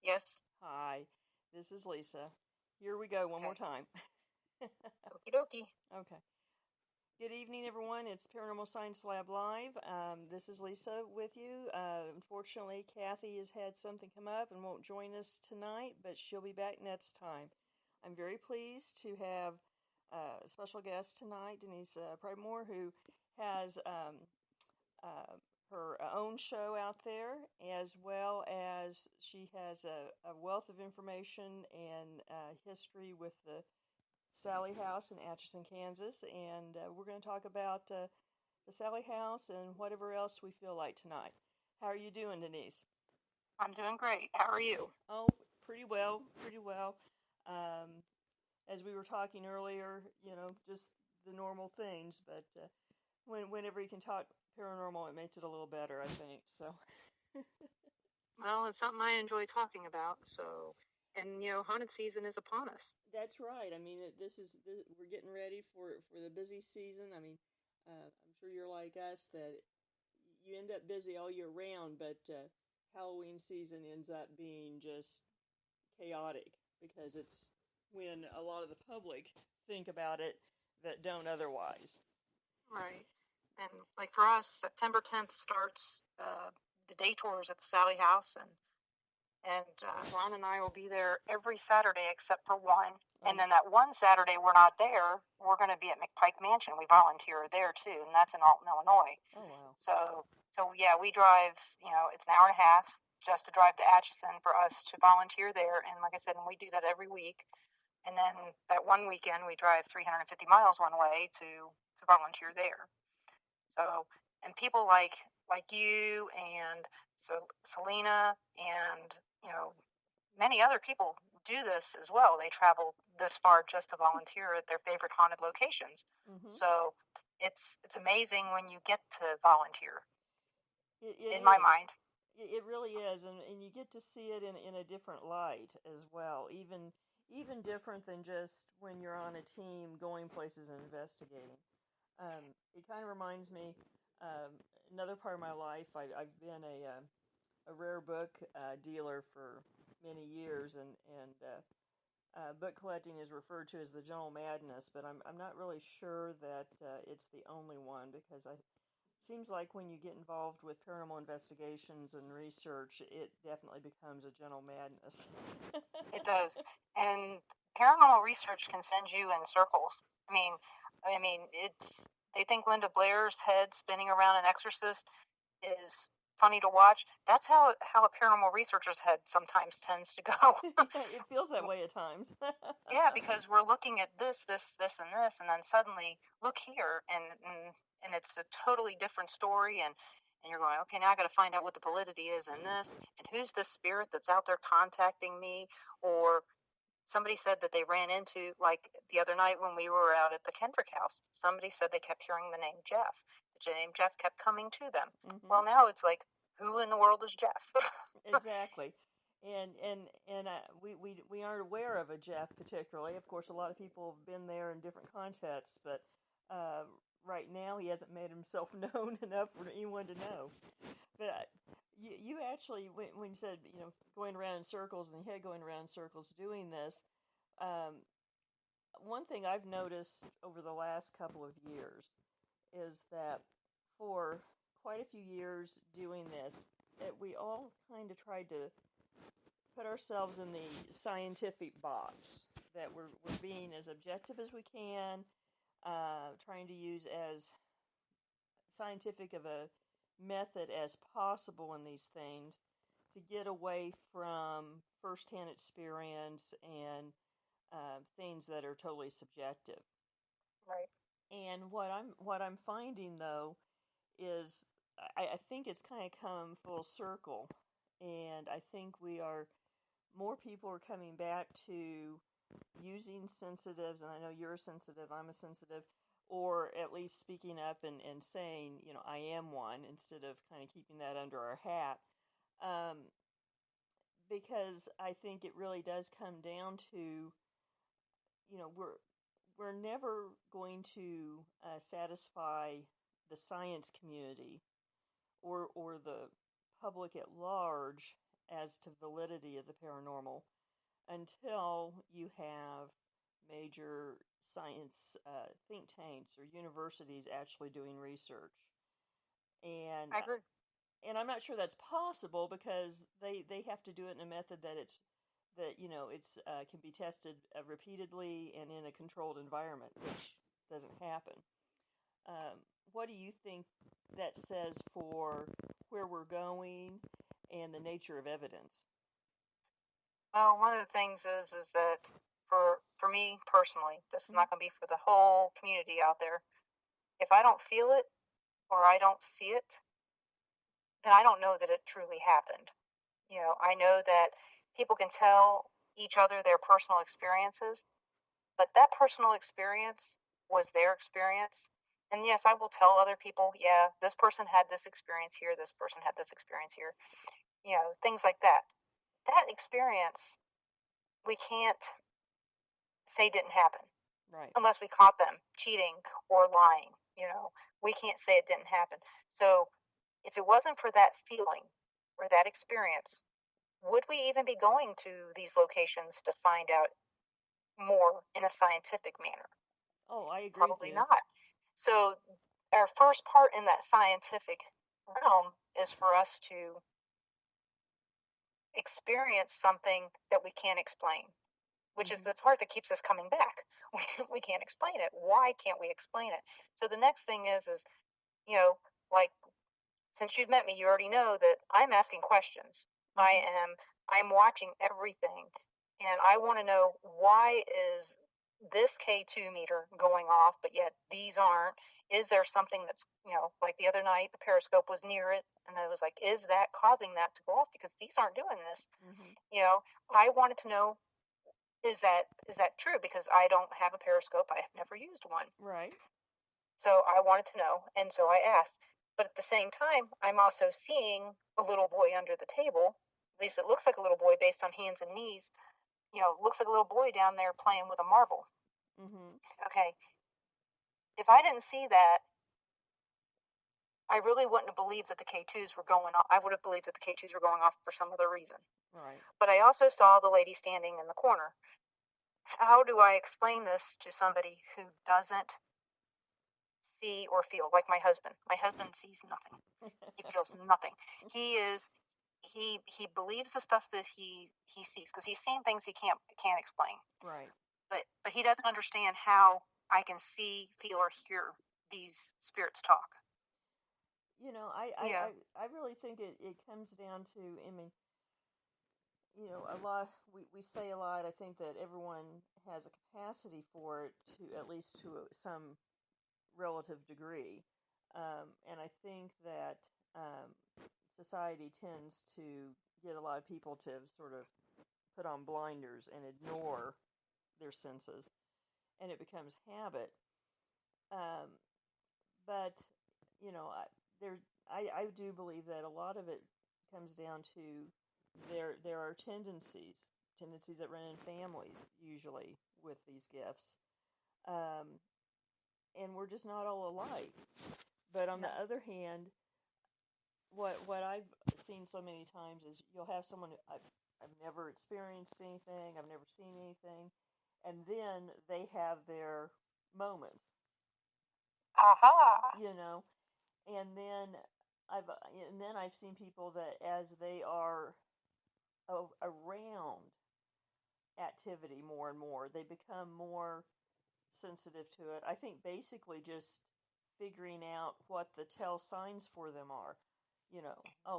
Yes. Hi, this is Lisa. Here we go one more Okay. time. Okie dokie. Okay. Good evening, everyone. It's Paranormal Science Lab Live. This is Lisa with you. Unfortunately, Kathy has had something come up and won't join us tonight, but she'll be back next time. I'm very pleased to have a special guest tonight, Denise Pridemore, who has uh, her own show out there, as well as she has a wealth of information and history with the Sally House in Atchison, Kansas. And we're going to talk about the Sally House and whatever else we feel like tonight. How are you doing, Denise? I'm doing great. How are you? Oh, pretty well, pretty well. Um, as we were talking earlier, just the normal things, but whenever you can talk paranormal, it makes it a little better, I think. So. Well, it's something I enjoy talking about. And haunted season is upon us. That's right. I mean, we're getting ready for the busy season. I mean, I'm sure you're like us that you end up busy all year round, but Halloween season ends up being just chaotic because it's when a lot of the public think about it that don't otherwise. Right. And like for us, September 10th starts the day tours at the Sally House, and Ron and I will be there every Saturday except for one. And then that one Saturday we're not there, we're going to be at McPike Mansion. We volunteer there too, and that's in Alton, Illinois. Oh wow! So yeah, we drive. It's an hour and a half just to drive to Atchison for us to volunteer there. And like I said, and we do that every week. And then that one weekend we drive 350 miles one way to volunteer there. So, and people like you and so Selena and many other people do this as well. They travel this far just to volunteer at their favorite haunted locations. Mm-hmm. So it's amazing when you get to volunteer. It In my is. mind. It really is, and you get to see it in a different light as well. Even different than just when you're on a team going places and investigating. It kind of reminds me another part of my life. I've been a rare book dealer for many years, and book collecting is referred to as the general madness. But I'm not really sure that it's the only one because I seems like when you get involved with paranormal investigations and research, it definitely becomes a general madness. It does. And paranormal research can send you in circles. It's they think Linda Blair's head spinning around an exorcist is funny to watch. That's how a paranormal researcher's head sometimes tends to go. It feels that way at times. Yeah, because we're looking at this, and then suddenly look here, and it's a totally different story, and you're going, okay, now I got to find out what the validity is in this, and who's this spirit that's out there contacting me, or somebody said that they ran into, like the other night when we were out at the Kendrick house, somebody said they kept hearing the name Jeff. The name Jeff kept coming to them. Mm-hmm. Well, now it's like, who in the world is Jeff? Exactly. And we aren't aware of a Jeff particularly. Of course, a lot of people have been there in different contexts, but uh, right now he hasn't made himself known enough for anyone to know. But you actually, when you said going around in circles and the head going around in circles doing this, um, one thing I've noticed over the last couple of years is that for quite a few years doing this, that we all kind of tried to put ourselves in the scientific box, that we're being as objective as we can, trying to use as scientific of a method as possible in these things to get away from firsthand experience and things that are totally subjective. Right. And what I'm finding though is I think it's kind of come full circle, and I think more people are coming back to using sensitives, and I know you're a sensitive, I'm a sensitive, or at least speaking up and saying, I am one, instead of kind of keeping that under our hat. Um, because I think it really does come down to, we're never going to satisfy the science community or the public at large as to validity of the paranormal until you have major science think tanks or universities actually doing research. And I agree. and I'm not sure that's possible because they have to do it in a method that it's can be tested repeatedly and in a controlled environment, which doesn't happen. What do you think that says for where we're going and the nature of evidence? Well, one of the things is that for me personally, this is Mm-hmm. not going to be for the whole community out there. If I don't feel it or I don't see it, then I don't know that it truly happened. I know that people can tell each other their personal experiences, but that personal experience was their experience. And yes, I will tell other people, yeah, this person had this experience here, this person had this experience here, things like that. That experience, we can't say didn't happen Right. unless we caught them cheating or lying. We can't say it didn't happen. So if it wasn't for that feeling or that experience, would we even be going to these locations to find out more in a scientific manner? Oh, I agree with Probably you. not. So, our first part in that scientific realm is for us to experience something that we can't explain, which is Mm-hmm. the part that keeps us coming back. We can't explain it. Why can't we explain it? So, the next thing is, you know, like, since you've met me, you already know that I'm asking questions. I Mm-hmm. am I'm watching everything, and I want to know, why is this K2 meter going off, but yet these aren't? Is there something that's, like the other night, the periscope was near it, and I was like, is that causing that to go off? Because these aren't doing this. Mm-hmm. You know, I wanted to know, is that true? Because I don't have a periscope. I have never used one. Right. So I wanted to know, and so I asked. But at the same time, I'm also seeing a little boy under the table. At least it looks like a little boy based on hands and knees. Looks like a little boy down there playing with a marble. Mm-hmm. Okay, if I didn't see that, I really wouldn't have believed that the K2s were going off. I would have believed that the K2s were going off for some other reason. Right. But I also saw the lady standing in the corner. How do I explain this to somebody who doesn't see or feel? Like my husband. My husband sees nothing. He feels nothing. He believes the stuff that he sees because he's seen things he can't explain. Right. But he doesn't understand how I can see, feel, or hear these spirits talk. Yeah. I really think it comes down to, I mean, a lot, we say a lot. I think that everyone has a capacity for it to, at least to some relative degree. And I think that society tends to get a lot of people to sort of put on blinders and ignore their senses, and it becomes habit. Um, but there, I do believe that a lot of it comes down to there are tendencies that run in families usually with these gifts, um, and we're just not all alike. But on No. the other hand, what I've seen so many times is you'll have someone I've never experienced anything, I've never seen anything, and then they have their moment, Aha. you know, and then I've seen people that as they are around activity more and more, they become more sensitive to it. I think basically just figuring out what the tell signs for them are.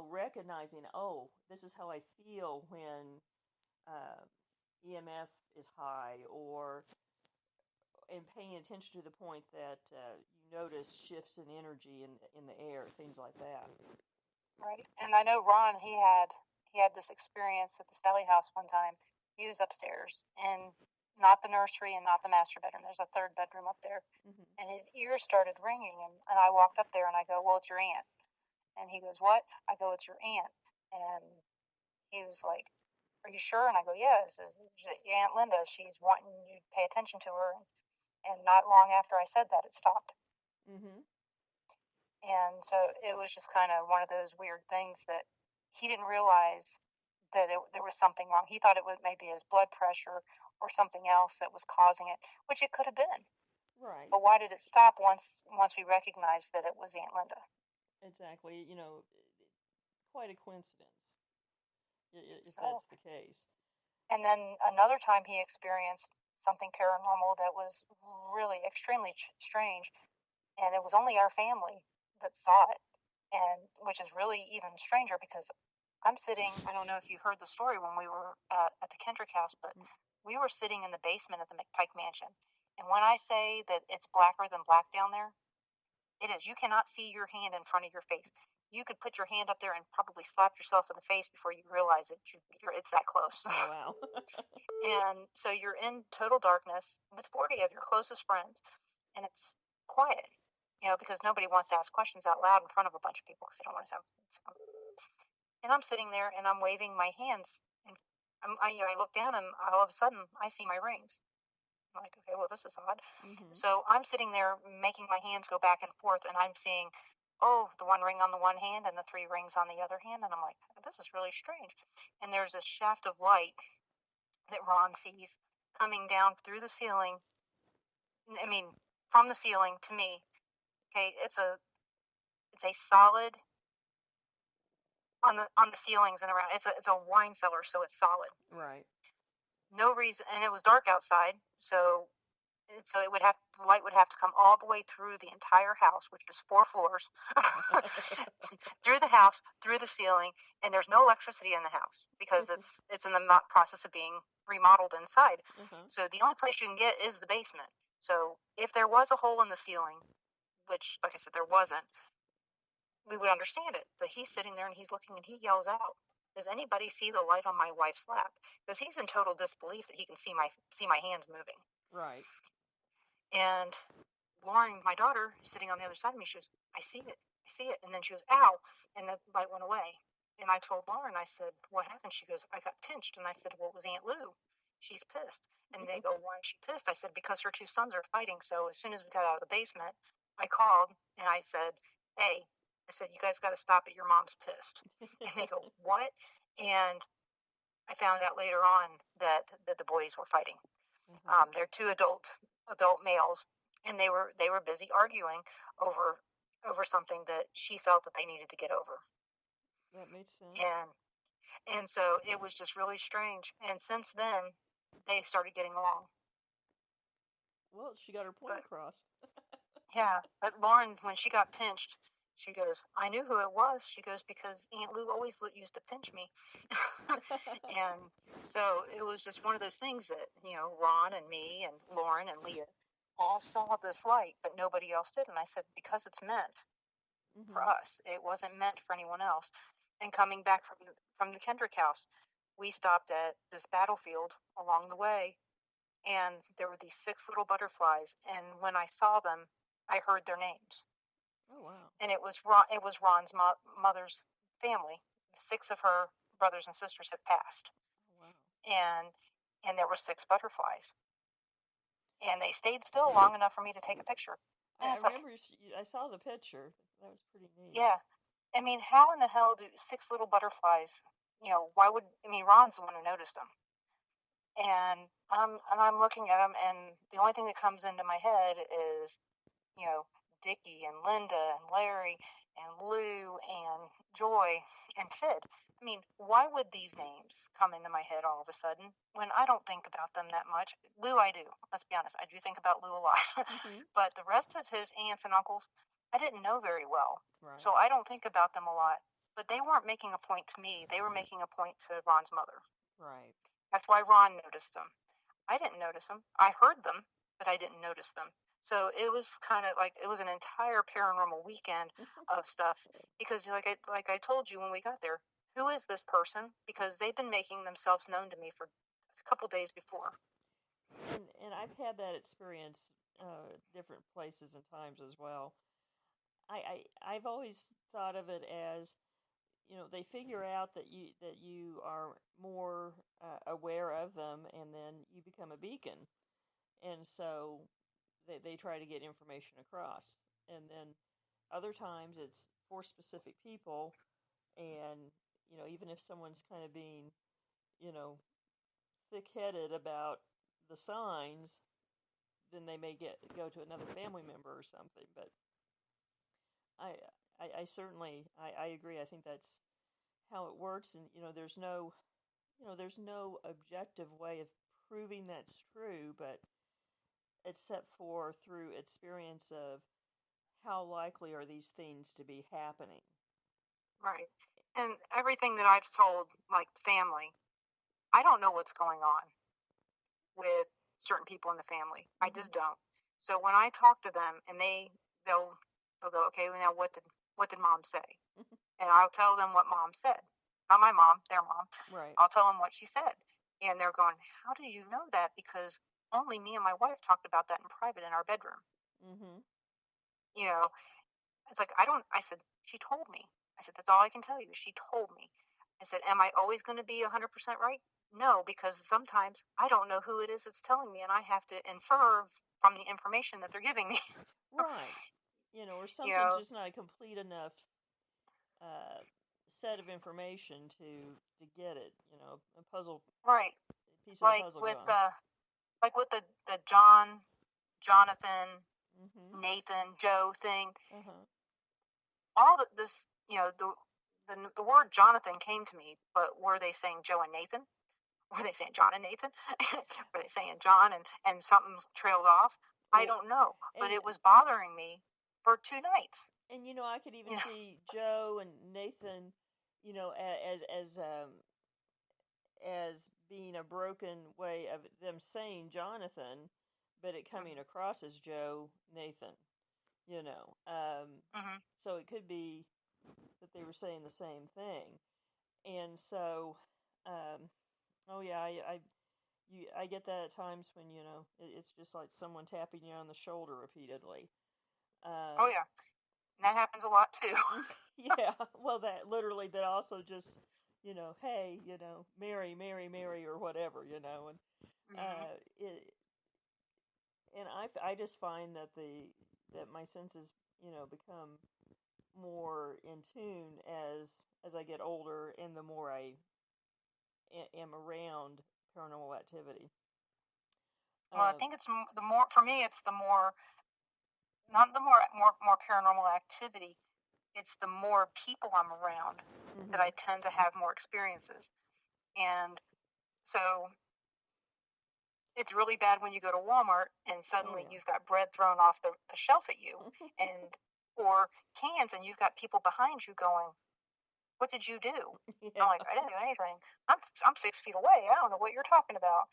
Recognizing, this is how I feel when uh, EMF is high, or and paying attention to the point that you notice shifts in energy in the air, things like that. Right. And I know Ron. He had this experience at the Stelly house one time. He was upstairs and not the nursery and not the master bedroom. There's a third bedroom up there, Mm-hmm. and his ears started ringing. And I walked up there and I go, "Well, it's your aunt." And he goes, "What?" I go, "It's your aunt." And he was like, "Are you sure?" And I go, "Yeah, it's Aunt Linda. She's wanting you to pay attention to her." And not long after I said that, it stopped. Mm-hmm. And so it was just kind of one of those weird things that he didn't realize that there was something wrong. He thought it was maybe his blood pressure or something else that was causing it, which it could have been. Right. But why did it stop once we recognized that it was Aunt Linda? Exactly. Quite a coincidence if So, that's the case. and then another time he experienced something paranormal that was really extremely strange, and it was only our family that saw it, and which is really even stranger because I'm sitting. I don't know if you heard the story when we were at the Kendrick house, but Mm. we were sitting in the basement of the McPike Mansion, and when I say that it's blacker than black down there, it is. You cannot see your hand in front of your face. You could put your hand up there and probably slap yourself in the face before you realize it. It's that close. Oh, wow. And so you're in total darkness with 40 of your closest friends, and it's quiet, because nobody wants to ask questions out loud in front of a bunch of people because they don't want to sound. And I'm sitting there and I'm waving my hands, and I look down and all of a sudden I see my rings. I'm like, okay, well, this is odd. Mm-hmm. So I'm sitting there making my hands go back and forth, and I'm seeing, oh, the one ring on the one hand and the three rings on the other hand. And I'm like, this is really strange. And there's a shaft of light that Ron sees coming down through the ceiling. I mean, from the ceiling to me. Okay, it's a solid on the ceilings and around. It's a wine cellar, so it's solid. Right. No reason, and it was dark outside, so it would have the light would have to come all the way through the entire house, which is 4 floors, through the house, through the ceiling, and there's no electricity in the house because it's in the process of being remodeled inside. Uh-huh. So the only place you can get is the basement. So if there was a hole in the ceiling, which, like I said, there wasn't, we would understand it. But he's sitting there and he's looking and he yells out, "Does anybody see the light on my wife's lap?" Because he's in total disbelief that he can see my hands moving. Right. And Lauren, my daughter, sitting on the other side of me, she goes, "I see it. I see it." And then she goes, "Ow." And the light went away. And I told Lauren, I said, "What happened?" She goes, "I got pinched." And I said, "Well, it was Aunt Lou. She's pissed." And they go, "Why is she pissed?" I said, "Because her two sons are fighting." So as soon as we got out of the basement, I called and I said, "Hey," I said, "you guys got to stop it. Your mom's pissed." And they go, "What?" And I found out later on that the boys were fighting. They're two adult males, and they were busy arguing over something that she felt that they needed to get over. That makes sense. And so it was just really strange. And since then, they started getting along. Well, she got her point But across. yeah, but Lauren, when she got pinched, she goes, "I knew who it was." She goes, "Because Aunt Lou always used to pinch me." And so it was just one of those things that, Ron and me and Lauren and Leah all saw this light, but nobody else did. And I said, because it's meant for Mm-hmm. us, it wasn't meant for anyone else. And coming back from the Kendrick house, we stopped at this battlefield along the way, and there were these 6 little butterflies. And when I saw them, I heard their names. Oh, wow. And it was Ron's mother's family. 6 of her brothers and sisters have passed, Oh, wow. and there were 6 butterflies, and they stayed still long enough for me to take a picture. And I it's like, remember I saw the picture. That was pretty neat. yeah, I mean, how in the hell do 6 little butterflies? Why would I mean? Ron's the one who noticed them, and I'm looking at them, and the only thing that comes into my head is, you know, Dickie and Linda and Larry and Lou and Joy and Fid. I mean, why would these names come into my head all of a sudden when I don't think about them that much? Lou, I do. Let's be honest. I do think about Lou a lot. Mm-hmm. But the rest of his aunts and uncles, I didn't know very well. Right. So I don't think about them a lot. But they weren't making a point to me. They were making a point to Ron's mother. Right. That's why Ron noticed them. I didn't notice them. I heard them, but I didn't notice them. So it was kind of like it was an entire paranormal weekend of stuff because, like I told you when we got there, who is this person? Because they've been making themselves known to me for a couple days before. And I've had that experience different places and times as well. I've always thought of it as, they figure out that you are more aware of them, and then you become a beacon, and so they try to get information across. And then other times it's for specific people, and even if someone's kind of being, you know, thick-headed about the signs, then they may go to another family member or something. But I I certainly I agree. I think that's how it works, and there's no objective way of proving that's true, but except for through experience of how likely are these things to be happening. Right. And everything that I've told, like family, I don't know what's going on with certain people in the family. I Hmm. just don't. So when I talk to them, and they'll go, okay, well, now what did mom say? And I'll tell them what mom said. Not my mom, their mom. Right. I'll tell them what she said, and they're going, how do you know that? Because only me and my wife talked about that in private in our bedroom. Hmm. You know, it's like I don't. I said she told me. I said that's all I can tell you. She told me. I said, am I always going to be 100% right? No, because sometimes I don't know who it is that's telling me, and I have to infer from the information that they're giving me. Right. Or you something's know, just not a complete enough uh, set of information to get it. A puzzle right? piece of the Like puzzle with gone. the John, Jonathan, Hmm. Nathan, Joe thing. Uh-huh. All this, the word Jonathan came to me, but were they saying Joe and Nathan? Were they saying John and Nathan? Were they saying John and something trailed off? I Or don't know, but and it was bothering me for 2 nights. I could even You know, see Joe and Nathan, as being a broken way of them saying Jonathan, but it coming hmm across as Joe Nathan. You know, um, hmm so it could be that they were saying the same thing, and so, um, oh yeah, I get that at times when it's just like someone tapping you on the shoulder repeatedly. oh Um, yeah, and that happens a lot too. yeah, well, that literally, but also just hey, Mary, Mary, Mary, or whatever, and hmm it, and I just find that my senses become more in tune as I get older, and the more I am around paranormal activity. Well, I Um, think it's the more for me. It's the more, not the more paranormal activity. It's the more people I'm around that I mhm. tend to have more experiences. And so it's really bad when you go to Walmart and Oh suddenly yeah. you've got bread thrown off the shelf at you, and or cans, and you've got people behind you going, what did you do? Yeah. I'm like, I didn't do anything. I'm 6 feet away. I don't know what you're talking about.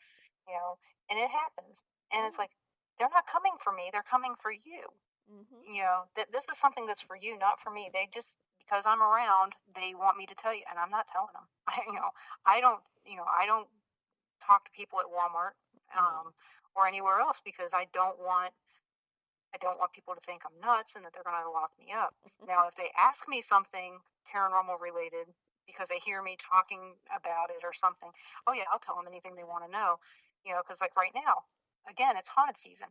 You know, and it happens. And it's Oh. like, they're not coming for me, they're coming for you. Mhm. That this is something that's for you, not for me. They just, because I'm around, they want me to tell you, and I'm not telling them. I don't talk to people at Walmart, No. or anywhere else, because I don't want people to think I'm nuts and that they're going to lock me up. Now, if they ask me something paranormal related because they hear me talking about it or something, oh yeah, I'll tell them anything they want to know. Because like right now, again, it's haunted season,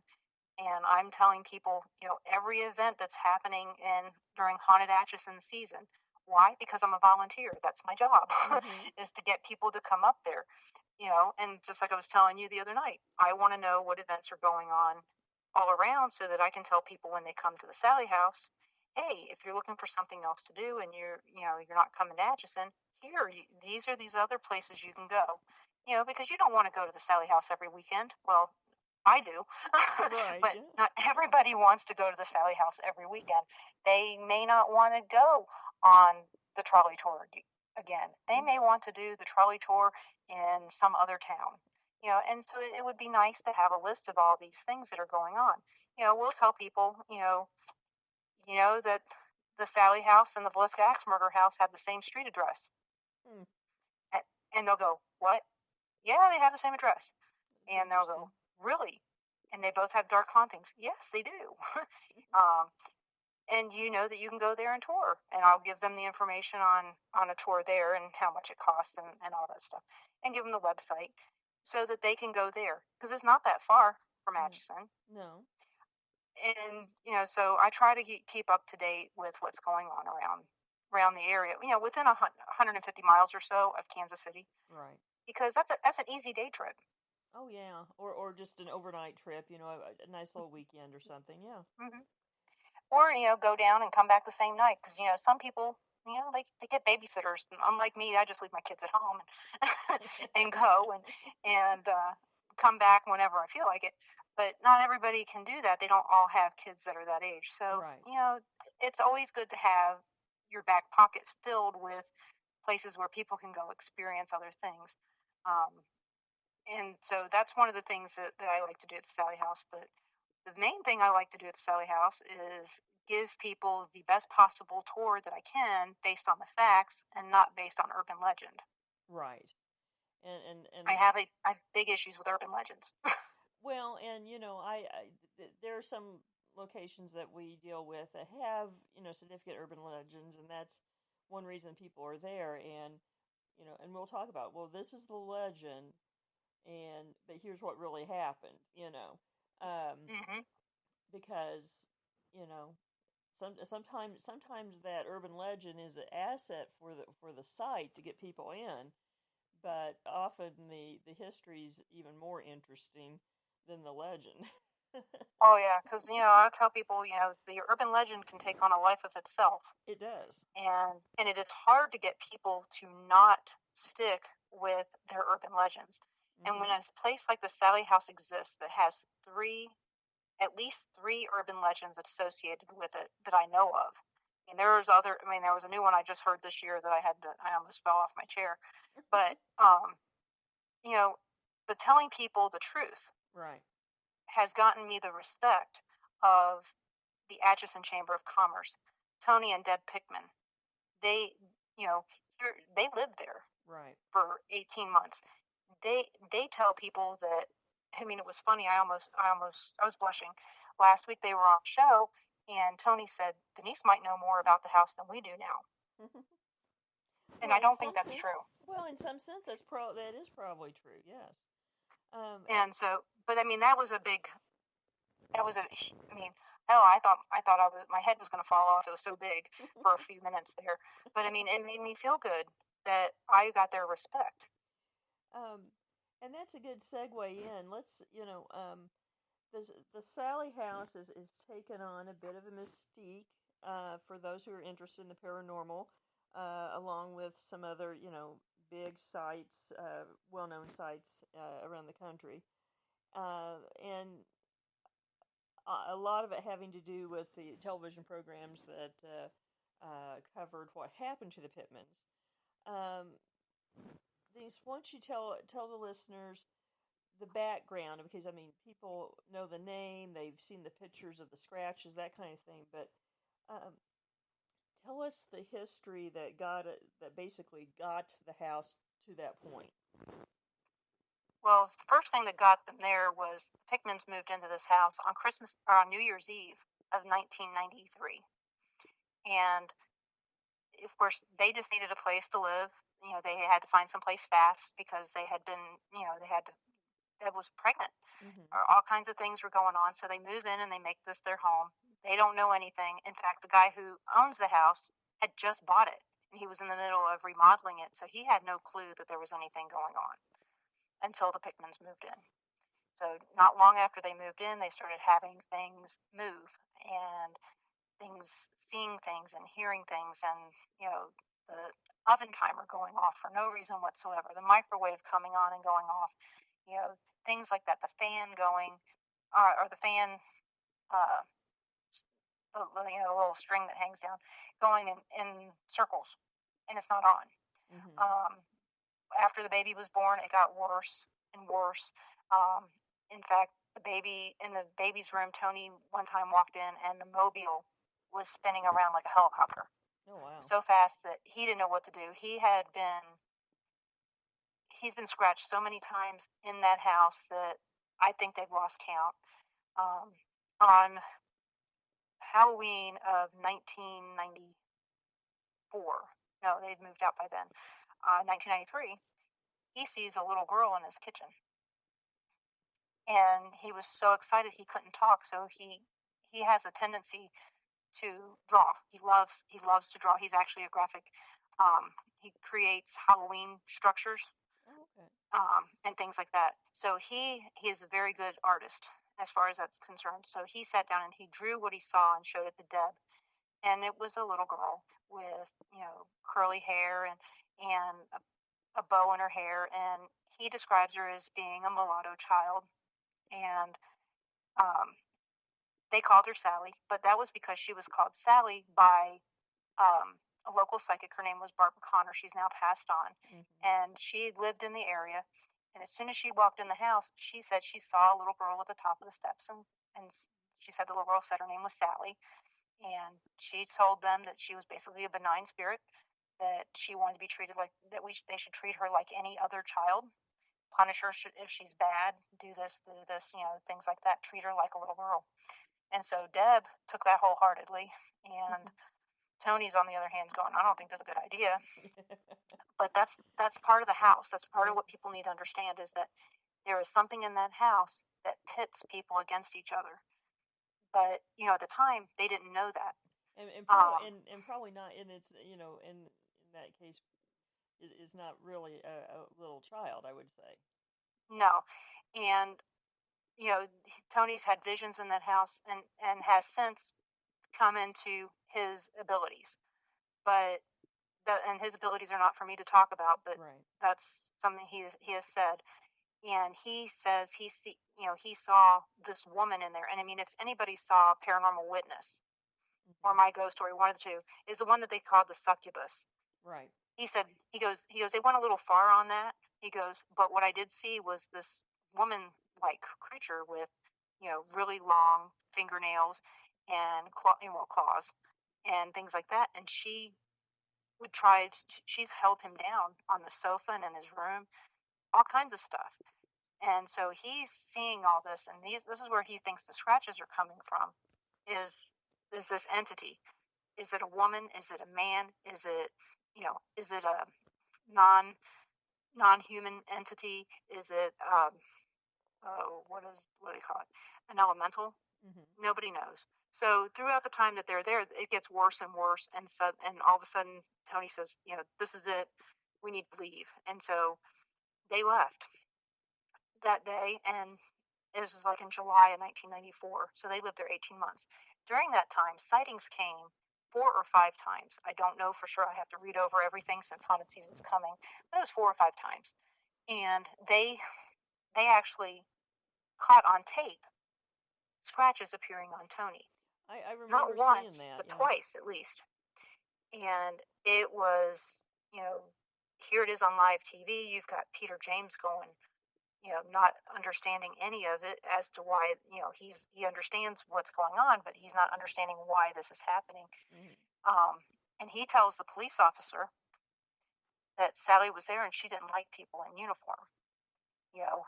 and I'm telling people, every event that's happening in during haunted Atchison season. Why? Because I'm a volunteer. That's my job, Mhm. is to get people to come up there. And just like I was telling you the other night, I want to know what events are going on all around so that I can tell people when they come to the Sally House, hey, if you're looking for something else to do and you're not coming to Atchison, these are these other places you can go. Because you don't want to go to the Sally House every weekend. Well, I do. Right. But Yeah. not everybody wants to go to the Sally House every weekend. They may not want to go on the trolley tour again. They may want to do the trolley tour in some other town. And so it would be nice to have a list of all these things that are going on. We'll tell people, that the Sally House and the Villisca Axe Murder House have the same street address. Hmm. And they'll go, what? Yeah, they have the same address. It's And they'll interesting. go, really? And they both have dark hauntings. Yes, they do. um, and you know that you can go there and tour. And I'll give them the information on a tour there and how much it costs and all that stuff. And give them the website so that they can go there. Because it's not that far from No. Atchison. No. And, so I try to keep up to date with what's going on around around the area, within 150 miles or so of Kansas City, Right. because that's an easy day trip. Oh yeah, or just an overnight trip, a nice little weekend or something. Yeah. Hmm. Or go down and come back the same night, because some people, they get babysitters. And unlike me, I just leave my kids at home and, and go and come back whenever I feel like it. But not everybody can do that. They don't all have kids that are that age. So Right. it's always good to have your back pocket filled with places where people can go experience other things. Um, and so that's one of the things that I like to do at the Sally House. But the main thing I like to do at the Sally House is give people the best possible tour that I can based on the facts and not based on urban legend. Right. And I have big issues with urban legends. well, and there are some locations that we deal with that have significant urban legends, and that's one reason people are there. And we'll talk about, well, this is the legend, but here's what really happened. Hmm. Because you know sometimes that urban legend is an asset for the site to get people in, but often the history's even more interesting than the legend. Oh yeah, because I tell people, the urban legend can take on a life of itself, It does. and it is hard to get people to not stick with their urban legends. And when Mm-hmm. a place like the Sally House exists that has at least three urban legends associated with it that I know of. And there was a new one I just heard this year that I almost fell off my chair. But, you know, but telling people the truth Right. has gotten me the respect of the Atchison Chamber of Commerce. Tony and Deb Pickman, they, you know, they lived there Right. for 18 months. They tell people that, I mean, it was funny. I was blushing. Last week they were on a show, and Tony said Denise might know more about the house than we do now, and well, I in don't think some that's sense, true. that is probably true. Yes. And And so, but I mean, that was a, I mean, hell, I thought my head was going to fall off. It was so big for a few minutes there. But I mean, it made me feel good that I got their respect. um, and that's a good segue in. Let's the Sally House is taken on a bit of a mystique for those who are interested in the paranormal, along with some other big sites, well known sites around the country, and a lot of it having to do with the television programs that covered what happened to the Pittmans. Um, Denise, why don't you tell the listeners the background, because I mean people know the name, they've seen the pictures of the scratches, that kind of thing, but um, tell us the history that basically got the house to that point. Well, the first thing that got them there was the Pickmans moved into this house on Christmas or on New Year's Eve of 1993, and of course they just needed a place to live. They had to find some place fast because they had been, they had to. Deb was pregnant, Mm-hmm. or all kinds of things were going on. So they move in and they make this their home. They don't know anything. In fact, the guy who owns the house had just bought it, and he was in the middle of remodeling it, so he had no clue that there was anything going on until the Pickmans moved in. So not long after they moved in, they started having things move and seeing things and hearing things, and the oven timer going off for no reason whatsoever, the microwave coming on and going off, you know, things like that, the fan going, or the fan, uh, the little string that hangs down, going in circles, and it's not on. Mm-hmm. Um, After the baby was born, it got worse and worse. In fact, in the baby's room, Tony one time walked in and the mobile was spinning around like a helicopter Oh wow. so fast that he didn't know what to do. He's been scratched so many times in that house that I think they've lost count. Um, on Halloween of 1994, no, they'd moved out by then. 1993, he sees a little girl in his kitchen, and he was so excited he couldn't talk. So he has a tendency to draw. He loves to draw. He's actually a graphic. He creates Halloween structures Oh, okay. and things like that. So he is a very good artist as far as that's concerned. So he sat down and he drew what he saw and showed it to Deb, and it was a little girl with curly hair and a bow in her hair, and he describes her as being a mulatto child, and um, they called her Sally, but that was because she was called Sally by a local psychic. Her name was Barbara Connor. She's now passed on, Mm-hmm. and she lived in the area. And as soon as she walked in the house, she said she saw a little girl at the top of the steps, and she said the little girl said her name was Sally, and she told them that she was basically a benign spirit, that she wanted to be treated like that. They should treat her like any other child. Punish her if she's bad. Do this, things like that. Treat her like a little girl. And so Deb took that wholeheartedly, and Tony's on the other hand going, I don't think that's a good idea. But that's part of the house. That's part of Right. what people need to understand is that there is something in that house that pits people against each other. But at the time they didn't know that. And probably Um, and probably not. And it's in that case is not really a little child, I would say. no, and Tony's had visions in that house and has since come into his abilities, but and his abilities are not for me to talk about, but Right. that's something he has said. And he says he saw this woman in there. And I mean, if anybody saw Paranormal Witness or Mm-hmm. My Ghost Story, one of the two is the one that they called the succubus. Right. He said he goes they went a little far on that. He goes, but what I did see was this woman like creature with really long fingernails and claws and things like that, and she would try she's held him down on the sofa and in his room, all kinds of stuff. And so he's seeing all this, and this is where he thinks the scratches are coming from. Is this entity? Is it a woman? Is it a man? Is it a non non human entity? Is it oh, what do you call it? An elemental? Mm-hmm. Nobody knows. So throughout the time that they're there, it gets worse and worse, and all of a sudden Tony says, this is it. We need to leave, and so they left that day, and this was like in July of 1994. So they lived there 18 months. During that time, sightings came 4 or 5 times. I don't know for sure. I have to read over everything since haunted season's coming, but it was 4 or 5 times, and they actually caught on tape scratches appearing on Tony, I not remember seeing once that. but Yeah. twice at least. And it was, here it is on live TV. You've got Peter James going, not understanding any of it as to why, he understands what's going on, but he's not understanding why this is happening. Mm-hmm. Um, and he tells the police officer that Sally was there and she didn't like people in uniform.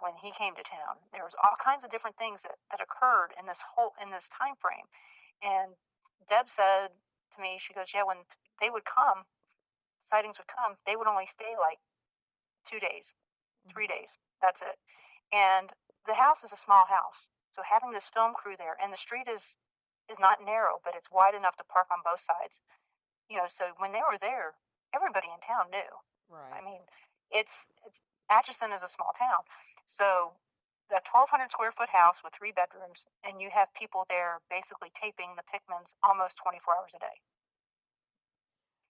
When he came to town, there was all kinds of different things that occurred in this time frame. And Deb said to me, she goes, yeah, when they would come, sightings would come, they would only stay like 2 days, three Mm-hmm. days. That's it. And the house is a small house. So having this film crew there, and the street is not narrow, but it's wide enough to park on both sides. So when they were there, everybody in town knew. I Right. mean, it's Atchison is a small town, so the 1,200 square foot house with 3 bedrooms, and you have people there basically taping the Pickmans almost 24 hours a day.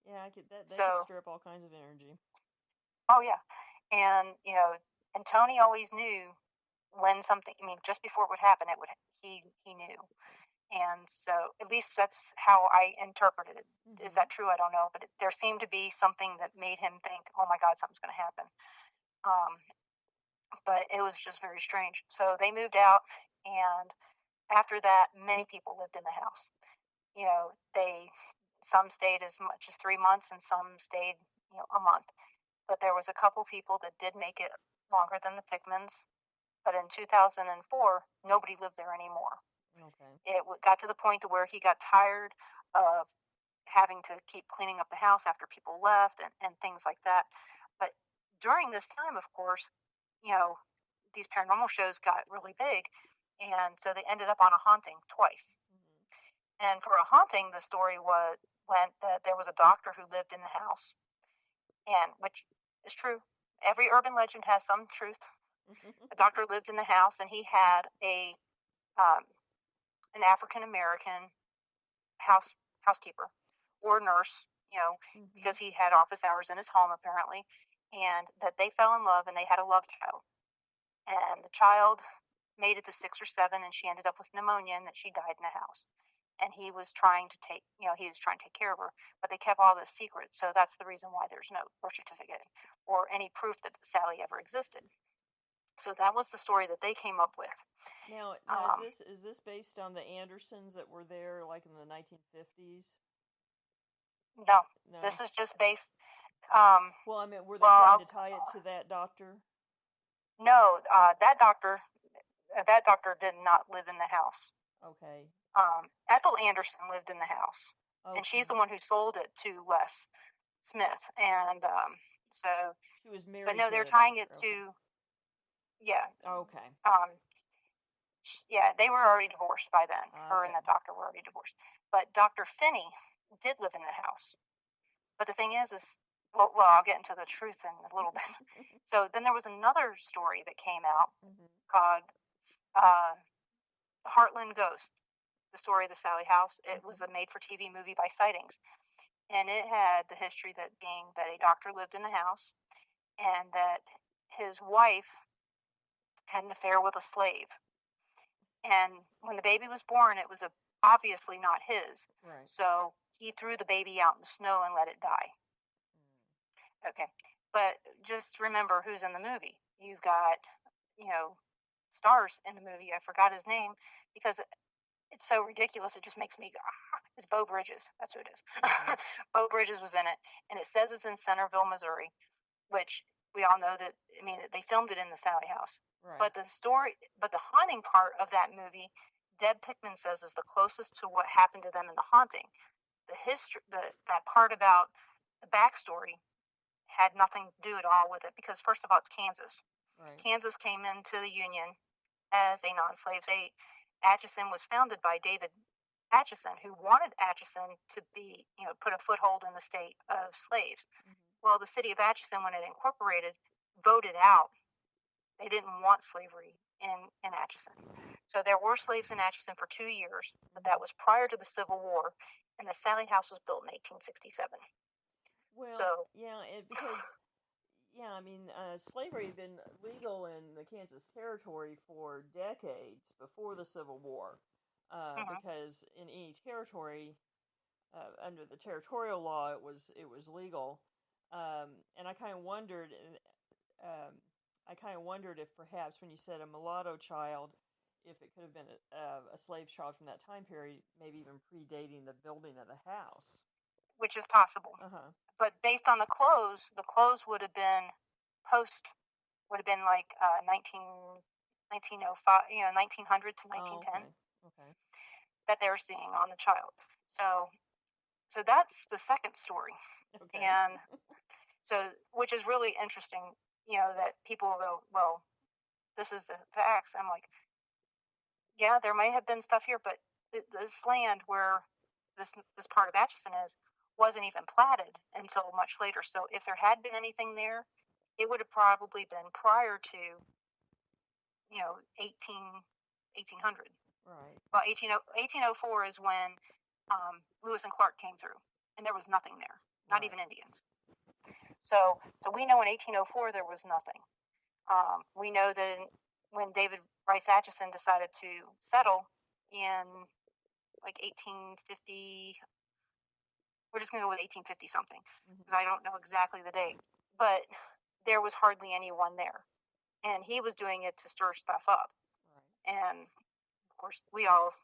Yeah, I could that could So, stir up all kinds of energy. oh yeah, and and Tony always knew when something. I mean, just before it would happen, it would he knew. And so, at least that's how I interpreted it. Is Mm-hmm. that true? I don't know, but there seemed to be something that made him think, "Oh my God, something's going to happen." Um, but it was just very strange. So they moved out, and after that, many people lived in the house. They some stayed as much as 3 months, and some stayed a month. But there was a couple people that did make it longer than the Pickmans. But in 2004, nobody lived there anymore. Okay. It got to the point to where he got tired of having to keep cleaning up the house after people left and things like that. But during this time, of course, you know, these paranormal shows got really big. And so they ended up on a haunting twice. Mm-hmm. And for a haunting, the story went that there was a doctor who lived in the house, and which is true. Every urban legend has some truth. A doctor lived in the house, and he had um, an African American housekeeper or nurse, because he had office hours in his home apparently, and that they fell in love and they had a love child. And the child made it to 6 or 7, and she ended up with pneumonia, and that she died in the house. And he was trying to take care of her, but they kept all this secret. So that's the reason why there's no birth certificate or any proof that Sally ever existed. So that was the story that they came up with. Now is this based on the Andersons that were there like in the 1950s? No, No. this is just based. Well, I mean, were they trying to tie it to that doctor? No, that doctor did not live in the house. Okay. Ethel Anderson lived in the house, Okay. and she's the one who sold it to Les Smith, and so she was married. But no, to they're the tying doctor. it to, yeah. Okay. Yeah, they were already divorced by then. Her and Okay. the doctor were already divorced. But Dr. Finney did live in the house. But the thing is well, I'll get into the truth in a little bit. So then there was another story that came out called The Heartland Ghost, the story of the Sally House. It was a made-for-TV movie by Sightings. And it had the history that a doctor lived in the house, and that his wife had an affair with a slave. And when the baby was born, it was obviously not his. Right. So he threw the baby out in the snow and let it die. Okay. But just remember who's in the movie. You've got, stars in the movie. I forgot his name because it's so ridiculous. It just makes me go, it's Beau Bridges. That's who it is. Beau Bridges was in it. And it says it's in Centerville, Missouri, which we all know that, they filmed it in the Sally House. Right. But the haunting part of that movie, Deb Pickman says, is the closest to what happened to them in the haunting. The history, that part about the backstory had nothing to do at all with it because, first of all, it's Kansas. Right. Kansas came into the Union as a non-slave state. Atchison was founded by David Atchison, who wanted Atchison to be, put a foothold in the state of slaves. Well, the city of Atchison, when it incorporated, voted out. They didn't want slavery in Atchison. So there were slaves in Atchison for 2 years, but that was prior to the Civil War, and the Sally House was built in 1867. Well, because slavery had been legal in the Kansas Territory for decades before the Civil War, because in any territory, under the territorial law, it was legal, and I kind of wondered, if perhaps when you said a mulatto child, if it could have been a slave child from that time period, maybe even predating the building of the house. Which is possible. Uh-huh. But based on the clothes would have been like 1905, 1900 to 1910. Okay. That they were seeing on the child. So that's the second story. Okay. And so, which is really interesting, that people will go, well, this is the facts. I'm like, yeah, there may have been stuff here, but this land where this part of Atchison wasn't even platted until much later. So if there had been anything there, it would have probably been prior to, 1800. Right. Well, 1804 is when Lewis and Clark came through, and there was nothing there, not even Indians. So we know in 1804 there was nothing. We know that when David Rice Atchison decided to settle in like 1850, we're just going to go with 1850 something, because I don't know exactly the date, but there was hardly anyone there, and he was doing it to stir stuff up. Right. And of course, we all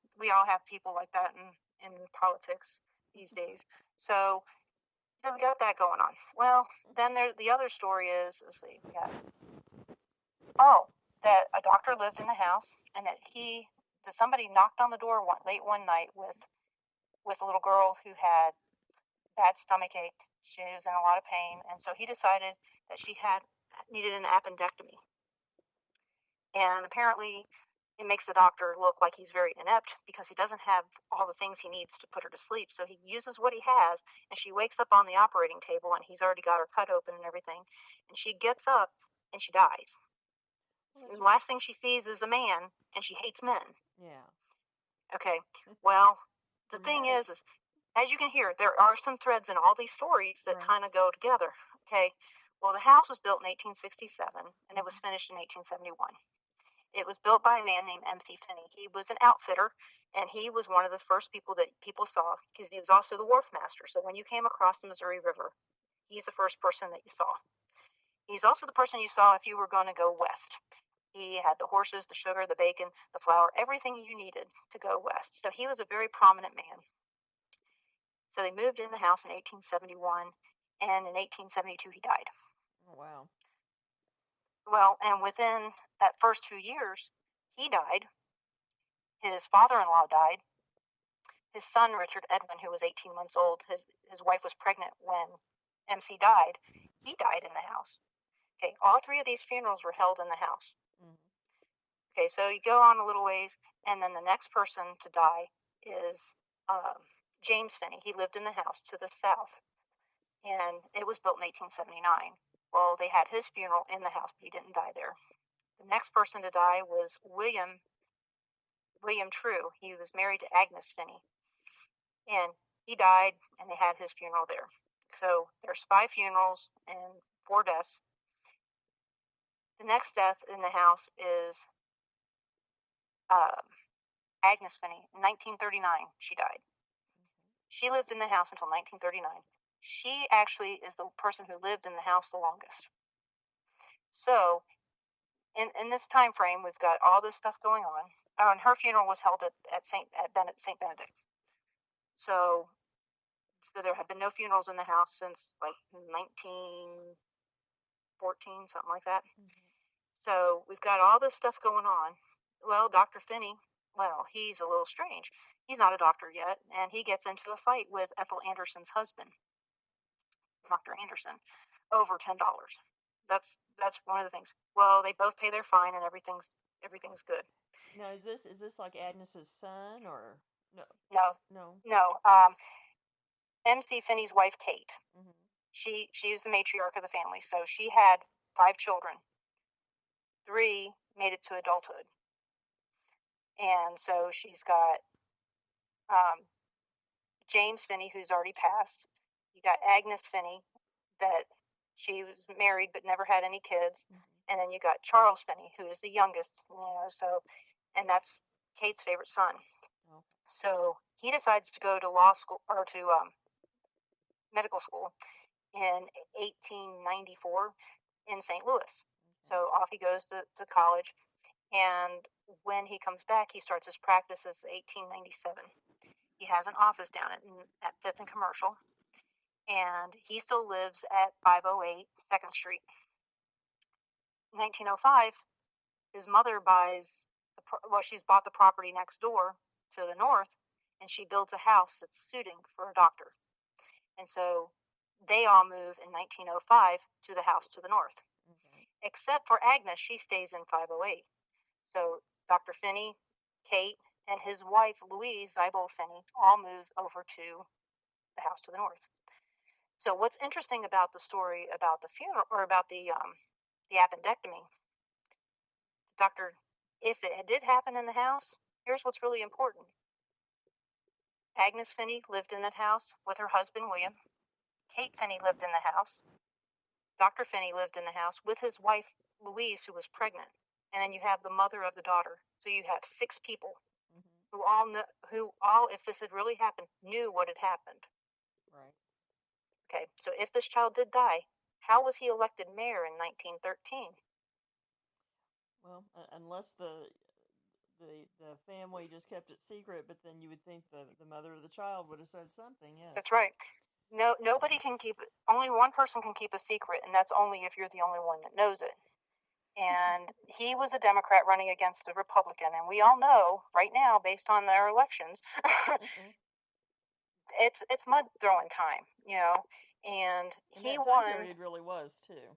have people like that in politics these days. So we got that going on. Well, then the other story is, let's see, that a doctor lived in the house, and that somebody knocked on the door late one night with a little girl who had bad stomach ache. She was in a lot of pain, and so he decided that she needed an appendectomy. And apparently it makes the doctor look like he's very inept because he doesn't have all the things he needs to put her to sleep. So he uses what he has, and she wakes up on the operating table, and he's already got her cut open and everything. And she gets up and she dies. Well, The that's last thing she sees is a man, and she hates men. yeah. Okay, well, the thing Dramatic, is, as you can hear, there are some threads in all these stories that right? kind of go together. Okay, well, the house was built in 1867, and it was Mm-hmm. finished in 1871. It was built by a man named M.C. Finney. He was an outfitter, and he was one of the first people that people saw because he was also the wharf master. So when you came across the Missouri River, he's the first person that you saw. He's also the person you saw if you were going to go west. He had the horses, the sugar, the bacon, the flour, everything you needed to go west. So he was a very prominent man. So they moved in the house in 1871, and in 1872 he died. Oh, wow. Well, and within that first 2 years, he died. His father-in-law died. His son, Richard Edwin, who was 18 months old, his wife was pregnant when MC died. He died in the house. Okay, all three of these funerals were held in the house. Mm-hmm. Okay, so you go on a little ways, and then the next person to die is James Finney. He lived in the house to the south, and it was built in 1879. Well, they had his funeral in the house, but he didn't die there. The next person to die was William True. He was married to Agnes Finney, and he died, and they had his funeral there. So there's 5 funerals and 4 deaths. The next death in the house is uh, Agnes Finney. In 1939, she died. She lived in the house until 1939. She actually is the person who lived in the house the longest. So in this time frame, we've got all this stuff going on. And her funeral was held at St. Benedict's. So there have been no funerals in the house since like 1914, something like that. Mm-hmm. So we've got all this stuff going on. Well, Dr. Finney, well, he's a little strange. He's not a doctor yet, and he gets into a fight with Ethel Anderson's husband, Dr. Anderson, over $10. That's one of the things. Well, they both pay their fine, and everything's good. Now, is this like Agnes's son or no? No, No. no. MC Finney's wife, Kate. Mm-hmm. She was the matriarch of the family, so she had 5 children. 3 made it to adulthood, and so she's got James Finney, who's already passed. You got Agnes Finney, that she was married but never had any kids, Mm-hmm. and then you got Charles Finney, who is the youngest. So, and that's Kate's favorite son. Oh. So he decides to go to law school or to medical school in 1894 in St. Louis. Okay. So off he goes to college, and when he comes back, he starts his practice as 1897. He has an office down at 5th and Commercial, and he still lives at 508 2nd Street. In 1905, his mother she's bought the property next door to the north, and she builds a house that's suiting for a doctor. And so they all move in 1905 to the house to the north. Okay. Except for Agnes, she stays in 508. So Dr. Finney, Kate, and his wife, Louise Zybold Finney, all move over to the house to the north. So what's interesting about the story about the funeral, or about the appendectomy, doctor, if it did happen in the house, here's what's really important. Agnes Finney lived in that house with her husband, William. Kate Finney lived in the house. Dr. Finney lived in the house with his wife, Louise, who was pregnant. And then you have the mother of the daughter. So you have 6 people Mm-hmm. who all, if this had really happened, knew what had happened. Right. Okay, so if this child did die, how was he elected mayor in 1913? Well, unless the family just kept it secret, but then you would think the mother of the child would have said something. Yes. That's right. No, nobody can keep it. Only one person can keep a secret, and that's only if you're the only one that knows it. And he was a Democrat running against a Republican, and we all know right now, based on their elections, it's mud throwing time, and And he that time won. period really was too.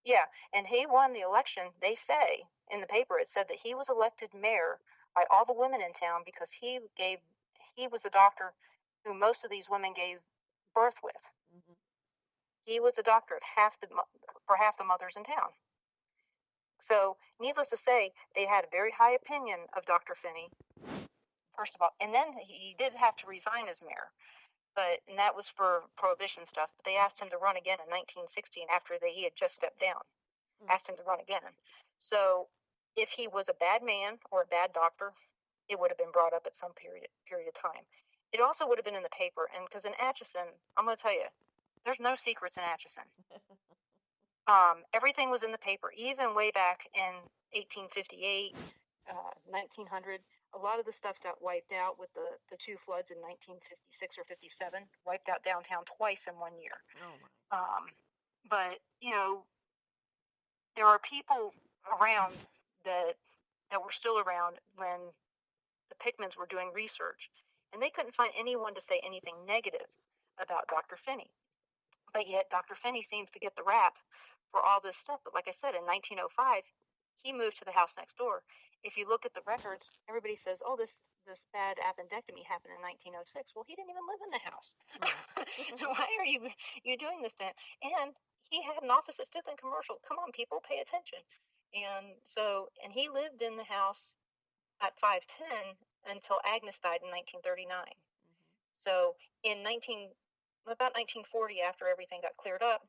Yeah, and he won the election. They say in the paper, it said that he was elected mayor by all the women in town because he was a doctor who most of these women gave birth with. Mm-hmm. He was the doctor of for half the mothers in town. So, needless to say, they had a very high opinion of Dr. Finney, first of all. And then he did have to resign as mayor, and that was for prohibition stuff. But they asked him to run again in 1916 after he had just stepped down. Asked him to run again. So, if he was a bad man or a bad doctor, it would have been brought up at some period of time. It also would have been in the paper, and because in Atchison, I'm going to tell you, there's no secrets in Atchison. Everything was in the paper, even way back in 1858, 1900. A lot of the stuff got wiped out with the two floods in 1956 or 57, wiped out downtown twice in 1 year. Oh my. But, there are people around that were still around when the Pickmans were doing research, and they couldn't find anyone to say anything negative about Dr. Finney. But yet Dr. Finney seems to get the rap for all this stuff. But like I said, in 1905, he moved to the house next door. If you look at the records, everybody says, "Oh, this bad appendectomy happened in 1906." Well, he didn't even live in the house. So why are you doing this to him? And he had an office at Fifth and Commercial. Come on, people, pay attention. And he lived in the house at 510 until Agnes died in 1939. So about 1940, after everything got cleared up,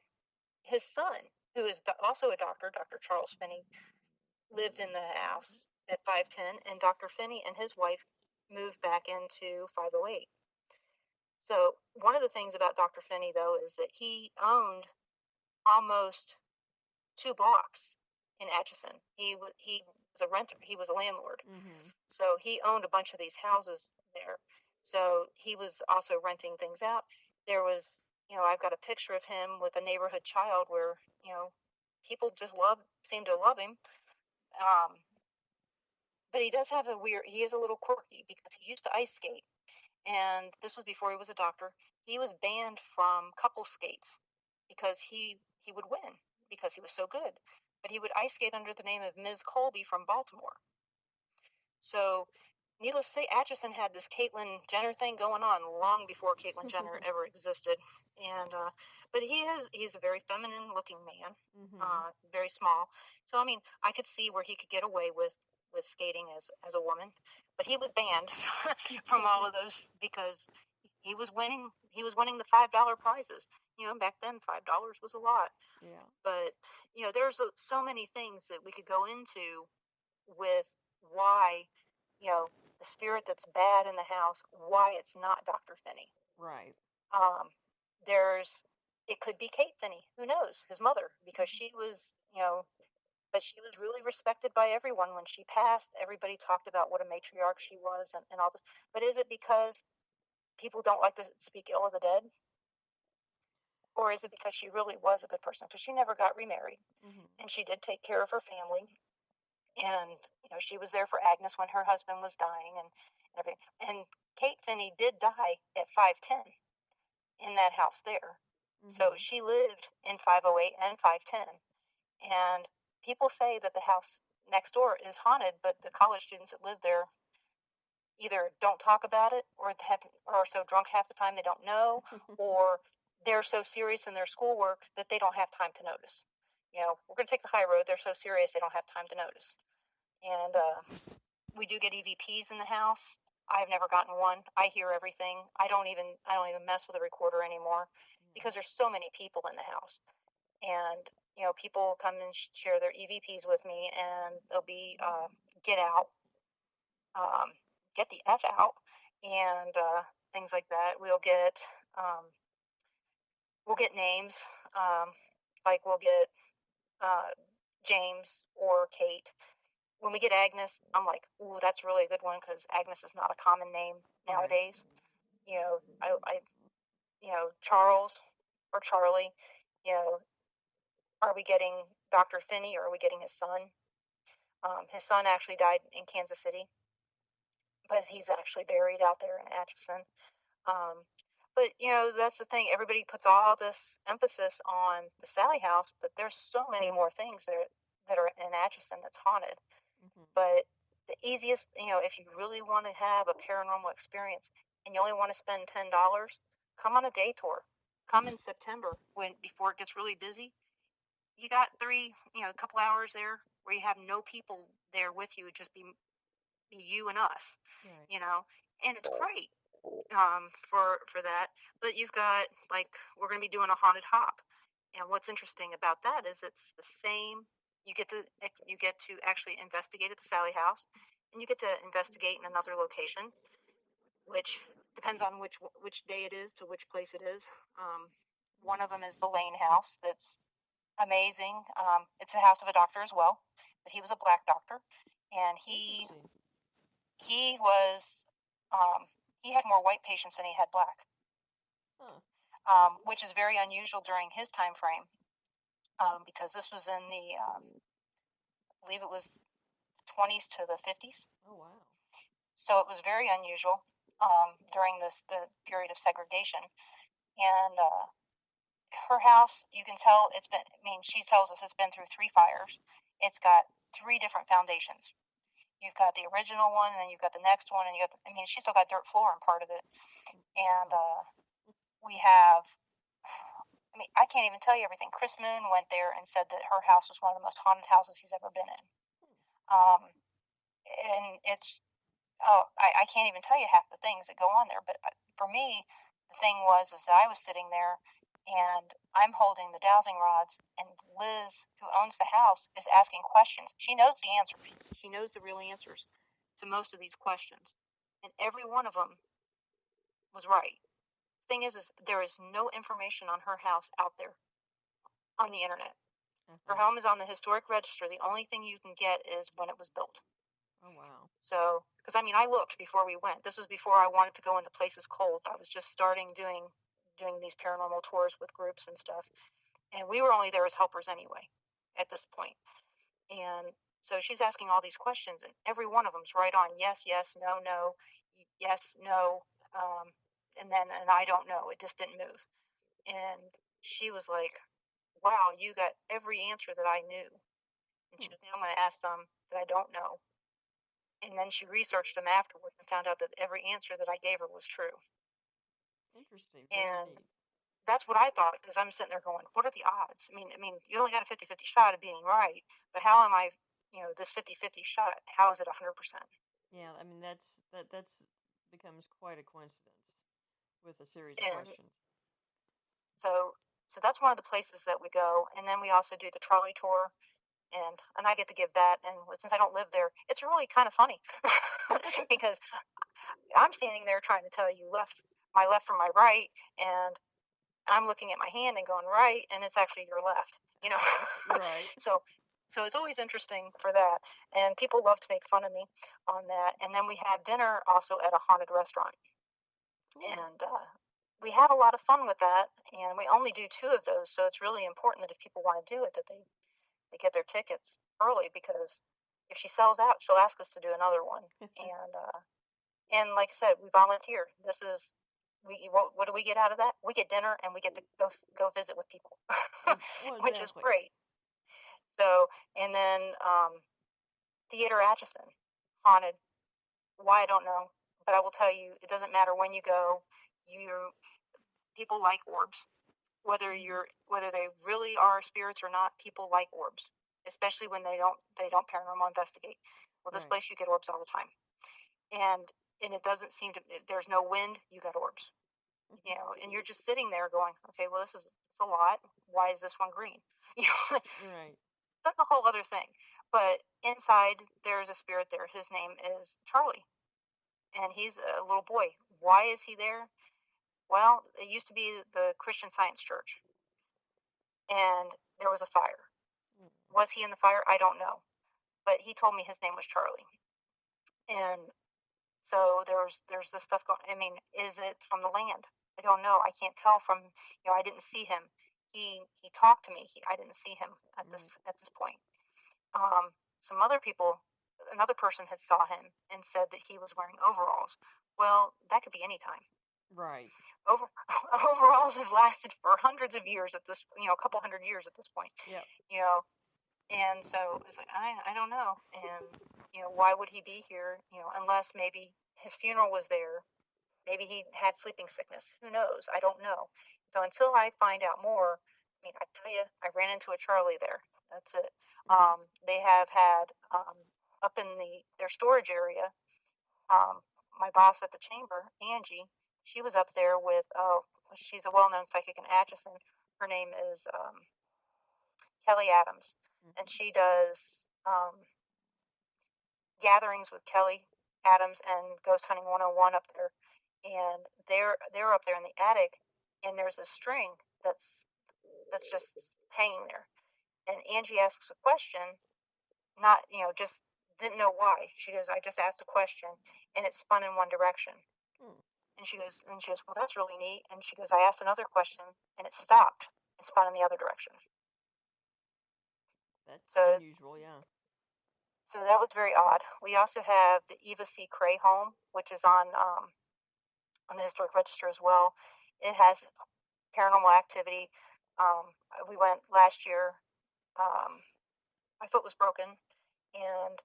his son, who is also a doctor, Dr. Charles Finney, lived in the house at 510, and Dr. Finney and his wife moved back into 508. So one of the things about Dr. Finney, though, is that he owned almost 2 blocks in Atchison. He was a renter. He was a landlord. Mm-hmm. So he owned a bunch of these houses there. So he was also renting things out. There was, I've got a picture of him with a neighborhood child where, people just seem to love him. But he does have he is a little quirky because he used to ice skate. And this was before he was a doctor. He was banned from couple skates because he would win because he was so good. But he would ice skate under the name of Ms. Colby from Baltimore. So, needless to say, Atchison had this Caitlyn Jenner thing going on long before Caitlyn Jenner ever existed. And but he's a very feminine looking man, very small. So I mean, I could see where he could get away with skating as a woman, but he was banned from all of those because he was winning the $5 prizes. Back then $5 was a lot. Yeah. But there's so many things that we could go into with why, the spirit that's bad in the house, why it's not Dr. Finney. Right. It could be Kate Finney, who knows, his mother, because she was, but she was really respected by everyone. When she passed, everybody talked about what a matriarch she was and all this. But is it because people don't like to speak ill of the dead? Or is it because she really was a good person? Because she never got remarried, and she did take care of her family. And she was there for Agnes when her husband was dying and everything. And Kate Finney did die at 510 in that house there. So she lived in 508 and 510. And people say that the house next door is haunted, but the college students that live there either don't talk about it or are so drunk half the time they don't know, or they're so serious in their schoolwork that they don't have time to notice. We're going to take the high road. They're so serious they don't have time to notice. And we do get EVPs in the house. I've never gotten one. I hear everything. I don't even mess with a recorder anymore because there's so many people in the house. And people come and share their EVPs with me, and they'll be get out, get the F out, and things like that. We'll get names, like we'll get James or Kate. When we get Agnes, I'm like, ooh, that's really a good one because Agnes is not a common name nowadays. Right. Charles or Charlie. Are we getting Dr. Finney or are we getting his son? His son actually died in Kansas City, but he's actually buried out there in Atchison. But that's the thing. Everybody puts all this emphasis on the Sally House, but there's so many more things that are in Atchison that's haunted. Hmm. But the easiest, if you really want to have a paranormal experience and you only want to spend $10, come on a day tour. Come in September when before it gets really busy. You got a couple hours there where you have no people there with you, just be you and us, Right. and it's great for that. But you've got like we're going to be doing a haunted hop, and what's interesting about that is it's the same. You get to actually investigate at the Sally House, and you get to investigate in another location, which depends on which day it is to which place it is. One of them is the Lane House. That's amazing. It's the house of a doctor as well, but he was a black doctor, and he Interesting. he was he had more white patients than he had black, Huh. which is very unusual during his time frame, because this was in the I believe it was 20s to the 50s. Oh, wow. So it was very unusual during the period of segregation. And her house, you can tell it's been. I mean, she tells us it's been through 3 fires. It's got 3 different foundations. You've got the original one, and then you've got the next one, and I mean, she still got dirt floor in part of it. And Wow. we have. I mean, I can't even tell you everything. Chris Moon went there and said that her house was one of the most haunted houses he's ever been in. Um, and it's I can't even tell you half the things that go on there. But for me, the thing is that I was sitting there and I'm holding the dowsing rods, and Liz, who owns the house, is asking questions. She knows the answers. She knows the real answers to most of these questions, and every one of them was right. Thing is there is no information on her house out there on the internet. Her Uh-huh. home is on the historic register. The only thing you can get is when it was built. Oh, wow. So, because I mean, I looked before we went. This was before I wanted to go into places cold. I was just starting doing these paranormal tours with groups and stuff, and we were only there as helpers anyway at this point. And so she's asking all these questions, and every one of them's right on. Yes, yes, no, no, yes, no, um, and then and I don't know. It just didn't move. And she was like, "Wow, you got every answer that I knew." And she Hmm. was, "I'm going to ask some that I don't know." And then she researched them afterward and found out that every answer that I gave her was true. Interesting. Very And neat. that's what I thought, because I'm sitting there going, what are the odds? I mean, you only got a 50-50 shot of being right, but how am I, this 50-50 shot, how is it 100%? Yeah, I mean that's becomes quite a coincidence with a series of And questions. so, so that's one of the places that we go. And then we also do the trolley tour, and I get to give that. And since I don't live there, it's really kind of funny because I'm standing there trying to tell you my left from my right, and I'm looking at my hand and going right, and it's actually your left. Right. so so it's always interesting for that, and people love to make fun of me on that. And then we have dinner also at a haunted restaurant, Cool. and we have a lot of fun with that. And we only do 2 of those, so it's really important that if people want to do it, that they get their tickets early, because if she sells out, she'll ask us to do another one. And like I said, we volunteer. What do we get out of that? We get dinner, and we get to go visit with people, Well, which is exactly. great. So, and then Theater Atchison, haunted. Why, I don't know, but I will tell you, it doesn't matter when you go. You People like orbs, Hmm. whether they really are spirits or not. People like orbs, especially when they don't paranormal investigate. Well, this Right. place you get orbs all the time, and it doesn't seem to. There's no wind, you got orbs. And you're just sitting there going, okay, well, it's a lot. Why is this one green? Right. That's a whole other thing. But inside, there's a spirit there. His name is Charlie, and he's a little boy. Why is he there? Well, it used to be the Christian Science Church, and there was a fire. Mm. Was he in the fire? I don't know. But he told me his name was Charlie. And so there's this stuff going. I mean, is it from the land? I don't know. I can't tell from. I didn't see him. He talked to me. I didn't see him Mm. at this point. Some other people, another person had saw him and said that he was wearing overalls. Well, that could be any time. Right. Over overalls have lasted for hundreds of years at this, a couple hundred years at this point, Yep. you know. And so it's like I don't know, and why would he be here? Unless maybe his funeral was there. Maybe he had sleeping sickness. Who knows? I don't know. So until I find out more, I mean, I tell you, I ran into a Charlie there. That's it. They have had up in their storage area. Um, my boss at the chamber, Angie, she was up there with. She's a well-known psychic in Atchison. Her name is Kelly Adams, and Mm-hmm. she does gatherings with Kelly Adams and Ghost Hunting 101 up there, and they're up there in the attic, and there's a string that's just hanging there. And Angie asks a question, not just didn't know why. She goes, I just asked a question, and it spun in one direction. Hmm. And she goes, well, that's really neat. And she goes, I asked another question, and it stopped and spun in the other direction. That's So unusual, yeah. so that was very odd. We also have the Eva C. Cray home, which is on the historic register as well. It has paranormal activity. Um, we went last year. Um, my foot was broken, and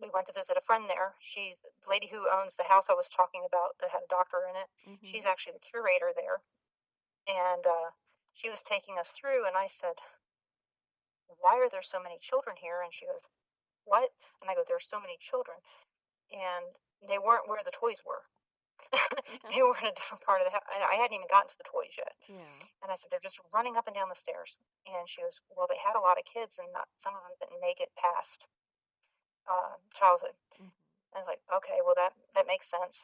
we went to visit a friend there. She's the lady who owns the house I was talking about that had a doctor in it. Mm-hmm. She's actually the curator there, and she was taking us through. And I said, "Why are there so many children here?" And she goes, "What?" And I go, "There's so many children," and they weren't where the toys were. They were in a different part of the house. I hadn't even gotten to the toys yet. Yeah. And I said, they're just running up and down the stairs. And she goes, well, they had a lot of kids, and some of them didn't make it past childhood. Mm-hmm. And I was like, okay, well, that makes sense.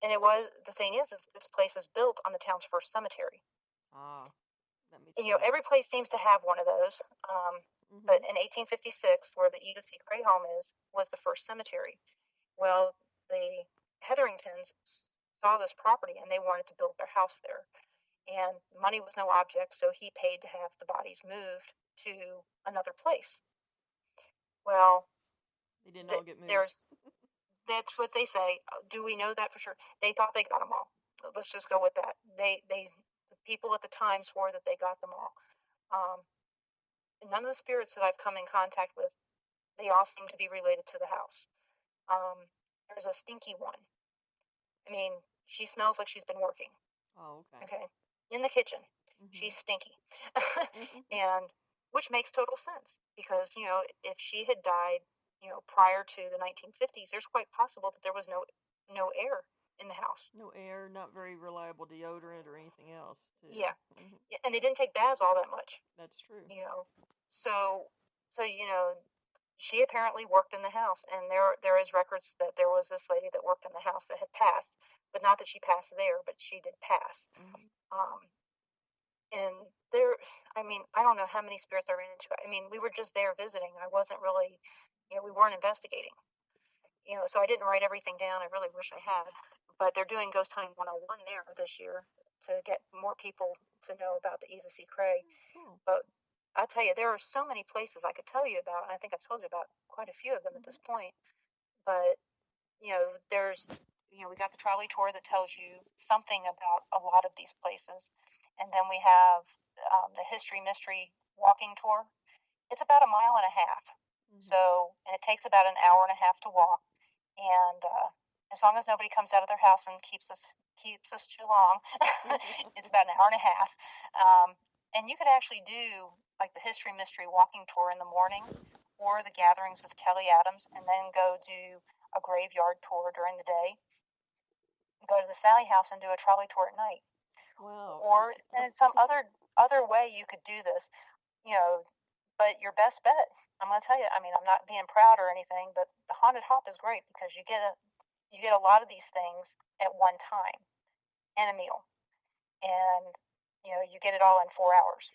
And the thing is this place is built on the town's first cemetery. Ah, that makes And, sense. every place seems to have one of those. Mm-hmm. But in 1856, where the Eva C. Cray home was the first cemetery. Well, the Hetheringtons saw this property and they wanted to build their house there. And money was no object, so he paid to have the bodies moved to another place. Well, They didn't all get moved. there's that's what they say. Do we know that for sure? They thought they got them all. Let's just go with that. The people at the time swore that they got them all. Um, None of the spirits that I've come in contact with, they all seem to be related to the house. There's a stinky one. I mean, she smells like she's been working. Oh, okay. Okay, in the kitchen, Mm-hmm. she's stinky, and which makes total sense because if she had died prior to the 1950s, there's quite possible that there was no air in the house. No air, not very reliable deodorant or anything else, too. Yeah, Mm-hmm. yeah, and they didn't take baths all that much. That's true. You know, so so she apparently worked in the house, and there is records that there was this lady that worked in the house that had passed, but not that she passed there, but she did pass. Mm-hmm. Um, and there, I mean, I don't know how many spirits I ran into. I mean, we were just there visiting. I wasn't really, we weren't investigating. So I didn't write everything down. I really wish I had. But they're doing Ghost Hunting 101 there this year to get more people to know about the Eva C. Cray. Cool. But I tell you, there are so many places I could tell you about. And I think I've told you about quite a few of them at Mm-hmm. this point. But there's, we got the trolley tour that tells you something about a lot of these places. And then we have the History Mystery walking tour. It's about a mile and a half. Mm-hmm. And it takes about an hour and a half to walk. And as long as nobody comes out of their house and keeps us too long, it's about an hour and a half. And you could actually do like the History Mystery walking tour in the morning, or the gatherings with Kelly Adams, and then go do a graveyard tour during the day. Go to the Sally House and do a trolley tour at night. Wow. Or and some other way you could do this, you know. But your best bet, I'm gonna tell you. I mean, I'm not being proud or anything, but the haunted hop is great because you get a lot of these things at one time and a meal, and you get it all in 4 hours,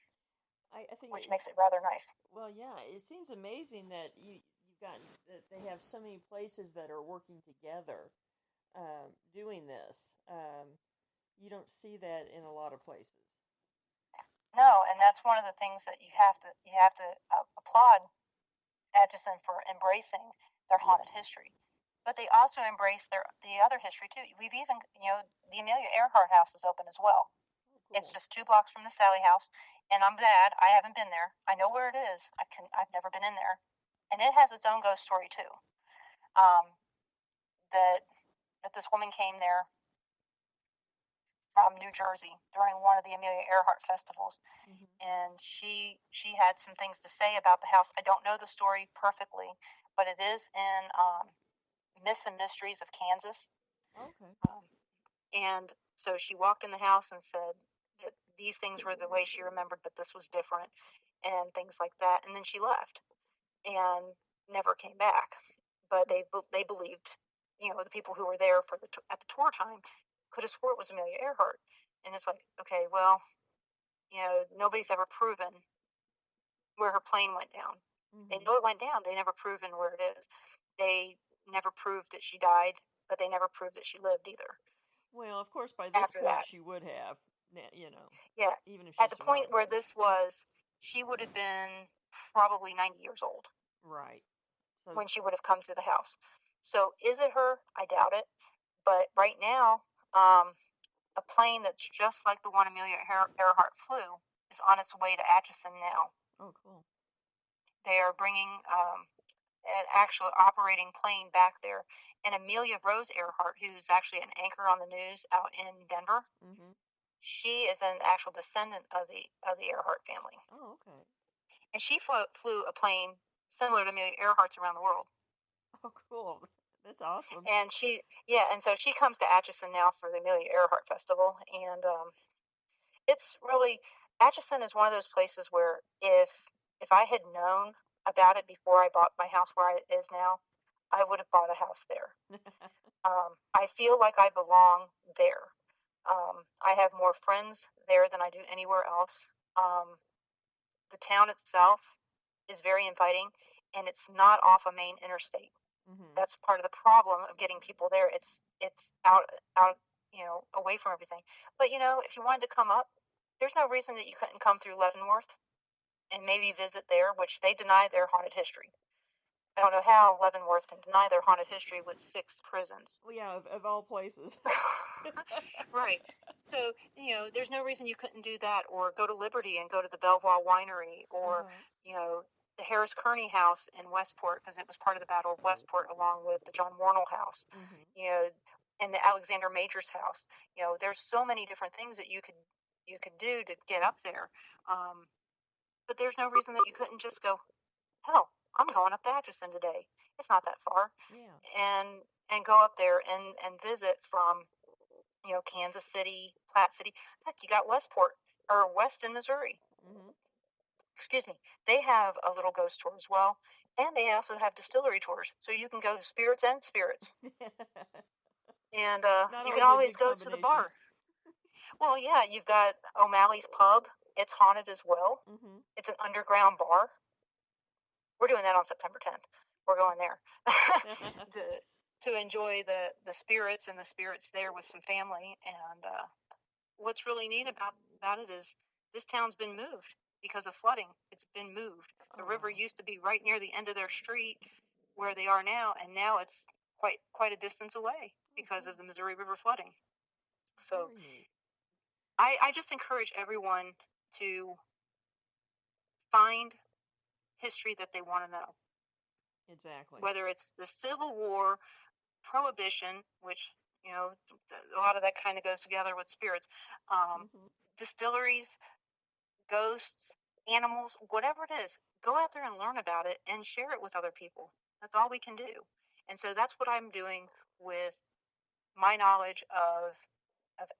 I think which it's makes it rather nice. well, yeah. It seems amazing that you've got that they have so many places that are working together, doing this. You don't see that in a lot of places. No, and that's one of the things that you have to applaud Atchison for embracing their haunted Yes. history. but they also embrace the other history too. We've even, the Amelia Earhart House is open as well. Oh, It's cool. just 2 blocks from the Sally House, and I'm glad I haven't been there. I know where it is. I've never been in there, and it has its own ghost story too. Um, that this woman came there from New Jersey during one of the Amelia Earhart festivals, Mm-hmm. and she had some things to say about the house. I don't know the story perfectly, but it is in Myths and Mysteries of Kansas. Okay. Um, and so she walked in the house and said that these things were the way she remembered, but this was different, and things like that. And then she left and never came back. But they believed, the people who were there for at the tour time could have swore it was Amelia Earhart. And it's like, okay, well, nobody's ever proven where her plane went down. They Mm-hmm. know it went down. They never proven where it is. They never proved that she died, but they never proved that she lived either. Well, of course, by this After point, that, she would have, yeah, even if she at the point survived. where this was, she would have been probably 90 years old Right. So, when she would have come to the house. So is it her? I doubt it. But right now, a plane that's just like the one Amelia Earhart flew is on its way to Atchison now. oh, cool. They are bringing an actual operating plane back there. And Amelia Rose Earhart, who's actually an anchor on the news out in Denver, Mm-hmm. she is an actual descendant of the Earhart family, Oh, okay. and she flew a plane similar to Amelia Earhart's around the world. Oh, cool. That's awesome. And and so she comes to Atchison now for the Amelia Earhart Festival, and it's really Atchison is one of those places where if I had known about it before I bought my house where it is now, I would have bought a house there. I feel like I belong there. I have more friends there than I do anywhere else. The town itself is very inviting, and it's not off a main interstate. Mm-hmm. That's part of the problem of getting people there. It's out away from everything. But if you wanted to come up, there's no reason that you couldn't come through Leavenworth and maybe visit there, which they deny their haunted history. I don't know how Leavenworth can deny their haunted history with 6 prisons. Well, yeah, of all places. Right. So, there's no reason you couldn't do that, or go to Liberty and go to the Belvoir Winery, or, Uh-huh. the Harris Kearney House in Westport, because it was part of the Battle of Westport, along with the John Warnell House, Mm-hmm. you know, and the Alexander Majors House. There's so many different things that you could do to get up there. Um, but there's no reason that you couldn't just go, hell, I'm going up to Atchison today. It's not that far. Yeah. And go up there and visit from Kansas City, Platte City. Heck, you got Westport or Weston, Missouri. Mm-hmm. Excuse me. They have a little ghost tour as well, and they also have distillery tours, so you can go to Spirits and Spirits, and Not you can always a always good go to the combination. bar. Well, yeah, you've got O'Malley's Pub. It's haunted as well. Mm-hmm. It's an underground bar. We're doing that on September 10th. We're going there to enjoy the spirits and the spirits there with some family. And what's really neat about it is this town's been moved because of flooding. It's been moved. The Oh, river wow. used to be right near the end of their street where they are now, and now it's quite a distance away Oh, because cool. of the Missouri River flooding. So Very neat. I just encourage everyone to find history that they want to know, Exactly. whether it's the Civil War, Prohibition, which a lot of that kind of goes together with spirits, Mm-hmm. distilleries, ghosts, animals, whatever it is. Go out there and learn about it and share it with other people. That's all we can do. And so that's what I'm doing with my knowledge of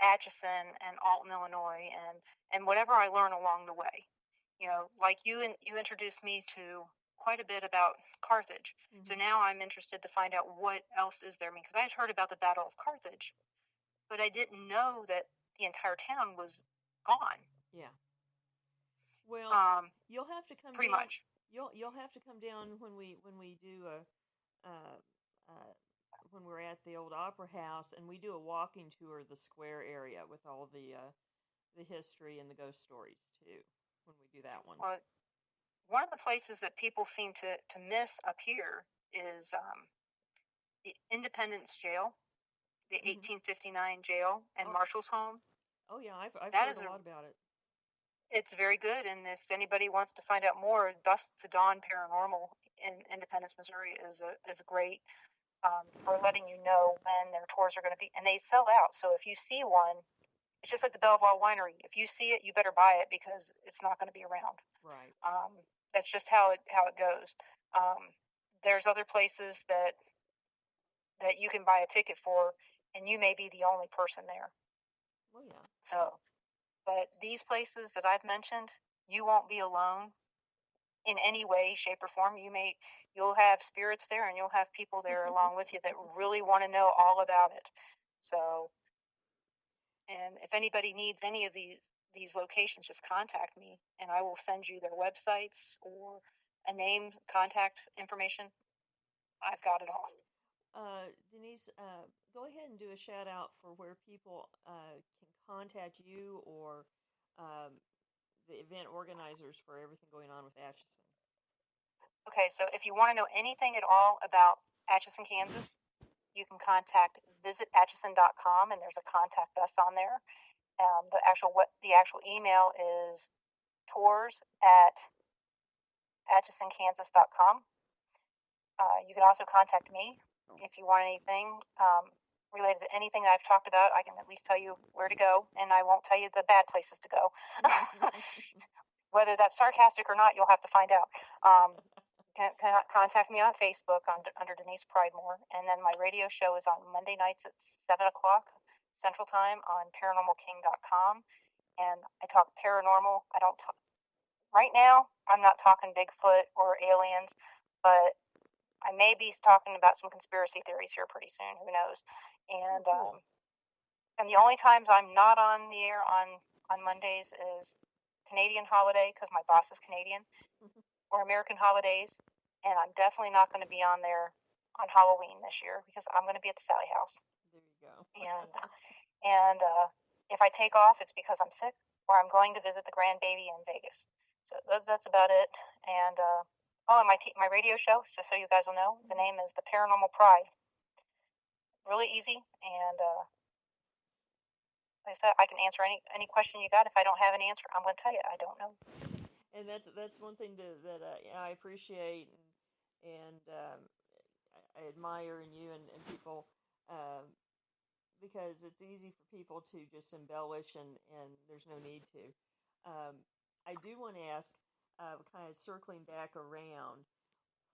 Atchison and Alton, Illinois, and whatever I learn along the way. Like you introduced me to quite a bit about Carthage. So Mm-hmm. now I'm interested to find out what else is there. Because I had heard about the Battle of Carthage, but I didn't know that the entire town was gone. Yeah. Well, Um, you'll have to come Pretty down. much. You'll have to come down when we do uh, uh, when we're at the old Opera House and we do a walking tour of the square area with all the history and the ghost stories too. When we do that one. Well, one of the places that people seem to miss up here is the Independence Jail, the Mm-hmm. 1859 jail, and Oh, Marshall's Home. oh yeah, I've That heard is a a lot about it. It's very good, and if anybody wants to find out more, Dusk to Dawn Paranormal in Independence, Missouri is great for letting you know when their tours are going to be, and they sell out. So if you see one, it's just like the Belleville Winery. If you see it, you better buy it because it's not going to be around. Right. That's just how it goes. Um, there's other places that you can buy a ticket for, and you may be the only person there. Well, yeah. So, but these places that I've mentioned, you won't be alone in any way, shape, or form. You'll have spirits there, and you'll have people there along with you that really want to know all about it. So, and if anybody needs any of these locations, just contact me, and I will send you their websites or a name, contact information. I've got it all. Denise, go ahead and do a shout out for where people can contact you or um, the event organizers for everything going on with Atchison. Okay, so if you want to know anything at all about Atchison, Kansas, you can contact visitatchison.com, and there's a contact us on there. The actual email is tours@atchisonkansas.com. You can also contact me if you want anything related to anything that I've talked about. I can at least tell you where to go, and I won't tell you the bad places to go. Whether that's sarcastic or not, you'll have to find out. Can contact me on Facebook under Denise Pridemore, and then my radio show is on Monday nights at 7 o'clock Central Time on ParanormalKing.com, and I talk paranormal. I don't talk, right now. I'm not talking Bigfoot or aliens, but I may be talking about some conspiracy theories here pretty soon. Who knows? And cool. And the only times I'm not on the air on Mondays is Canadian holiday because my boss is Canadian, or American holidays, and I'm definitely not going to be on there on Halloween this year because I'm going to be at the Sally House. There you go. and if I take off, it's because I'm sick or I'm going to visit the grandbaby in Vegas. So that's about it. And and my radio show, just so you guys will know, the name is The Paranormal Pride. Really easy, and like I said, I can answer any question you got. If I don't have an answer, I'm going to tell you I don't know. And that's one thing that I appreciate and I admire in you and people because it's easy for people to just embellish and there's no need to. I do want to ask, kind of circling back around,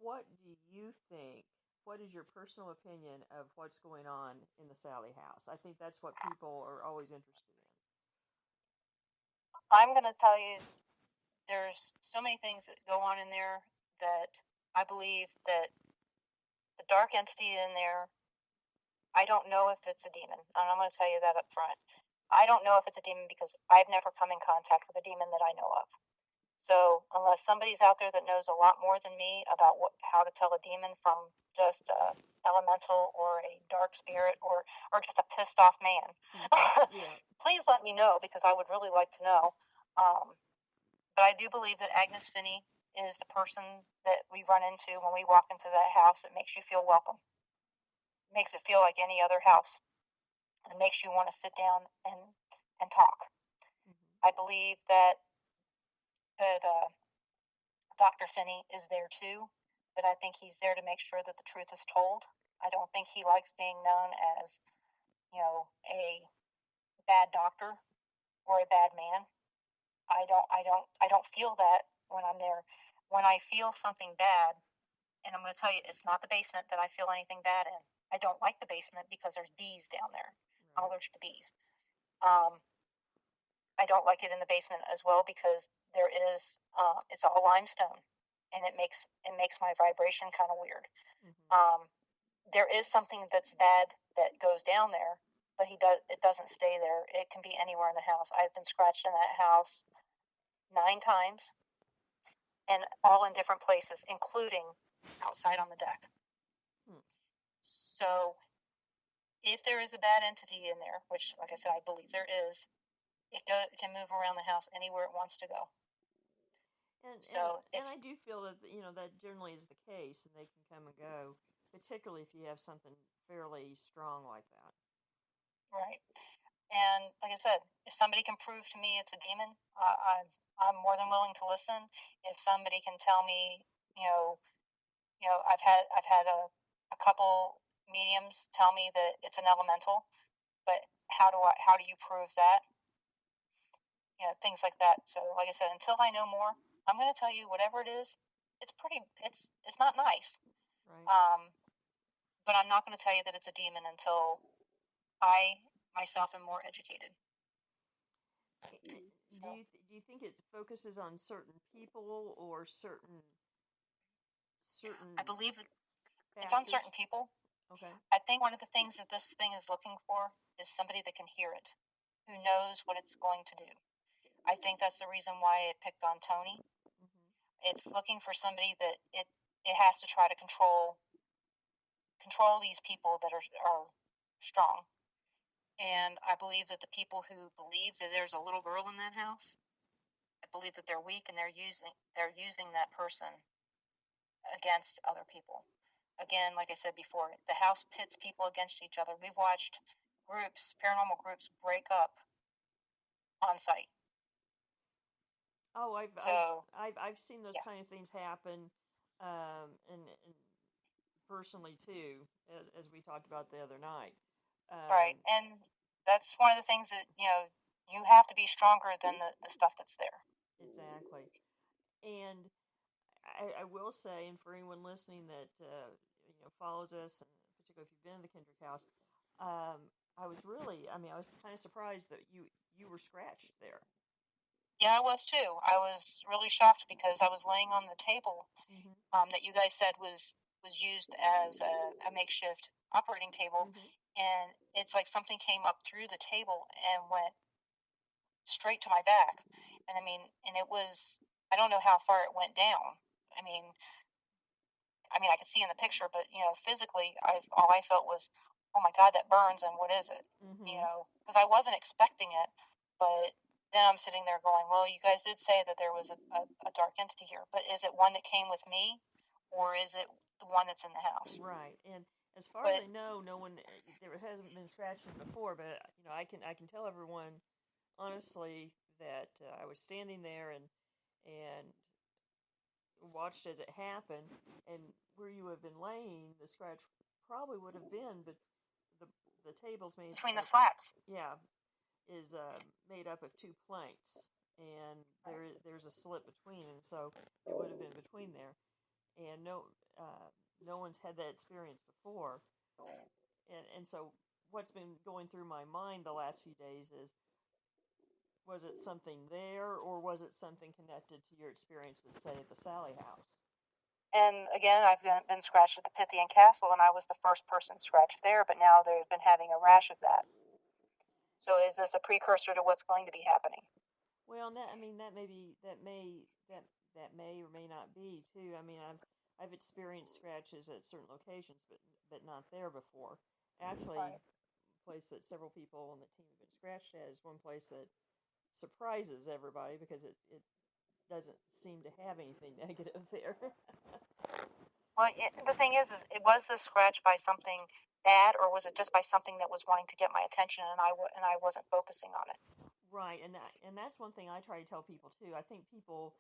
what do you think? What is your personal opinion of what's going on in the Sally House? I think that's what people are always interested in. I'm going to tell you there's so many things that go on in there that I believe that the dark entity in there, I don't know if it's a demon. And I'm going to tell you that up front. I don't know if it's a demon because I've never come in contact with a demon that I know of. So unless somebody's out there that knows a lot more than me about how to tell a demon from just a elemental or a dark spirit or just a pissed off man, Yeah. please let me know because I would really like to know. But I do believe that Agnes Finney is the person that we run into when we walk into that house that makes you feel welcome, makes it feel like any other house, and makes you want to sit down and talk. Mm-hmm. I believe that Dr. Finney is there too, but I think he's there to make sure that the truth is told. I don't think he likes being known as, a bad doctor or a bad man. I don't feel that when I'm there. When I feel something bad, and I'm going to tell you, it's not the basement that I feel anything bad in. I don't like the basement because there's bees down there. I'm Right. allergic to bees. Um, I don't like it in the basement as well because it's all limestone, and it makes my vibration kind of weird. Mm-hmm. There is something that's bad that goes down there, but it doesn't stay there. It can be anywhere in the house. I've been scratched in that house 9 times, and all in different places, including outside on the deck. Hmm. So if there is a bad entity in there, which, like I said, I believe there is, it can move around the house anywhere it wants to go. And So and I do feel that that generally is the case, and they can come and go. particularly if you have something fairly strong like that. Right. And like I said, if somebody can prove to me it's a demon, I'm more than willing to listen. If somebody can tell me, you know, I've had a couple mediums tell me that it's an elemental, but how do you prove that? Things like that. So like I said, until I know more, I'm going to tell you whatever it is. It's not nice. Right. But I'm not going to tell you that it's a demon until I myself am more educated. Do you think it focuses on certain people or certain I believe it's on factors? certain people. Okay. I think one of the things that this thing is looking for is somebody that can hear it, who knows what it's going to do. I think that's the reason why it picked on Tony. Mm-hmm. It's looking for somebody that it has to try to control these people that are strong. And I believe that the people who believe that there's a little girl in that house, I believe that they're weak and they're using that person against other people. Again, like I said before, the house pits people against each other. We've watched paranormal groups break up on site. Oh, I've seen those Yeah. kind of things happen, and personally too, as we talked about the other night. Right, and that's one of the things that you have to be stronger than the stuff that's there. Exactly, and I will say, and for anyone listening that follows us, and particularly if you've been in the Kendrick house, I was kind of surprised that you were scratched there. Yeah, I was too. I was really shocked because I was laying on the table that you guys said was used as a makeshift operating table, and it's like something came up through the table and went straight to my back. And and it was, I don't know how far it went down. I mean, I could see in the picture, but physically, all I felt was, oh my God, that burns, and what is it? Because I wasn't expecting it, but then I'm sitting there going, well, you guys did say that there was a dark entity here, but is it one that came with me, or is it the one that's in the house? Right, and as far as I know, no one there hasn't been scratching before, but I can tell everyone honestly that I was standing there and watched as it happened, and where you have been laying, the scratch probably would have been, but the table's made between the slats. Yeah, is made up of two planks, and there's a slit between, and so it would have been between there, and no one's had that experience before, and so what's been going through my mind the last few days is, was it something there, or was it something connected to your experiences, say, at the Sally house? And again, I've been scratched at the Pythian Castle, and I was the first person scratched there, but now they've been having a rash of that. So is this a precursor to what's going to be happening? Well, that may or may not be too. I've experienced scratches at certain locations, but not there before. Actually, right. A place that several people on the team have been scratched at is one place that surprises everybody because it doesn't seem to have anything negative there. Well, the thing is it was this scratch by something bad, or was it just by something that was wanting to get my attention, and I wasn't focusing on it? Right, and that's one thing I try to tell people too. I think people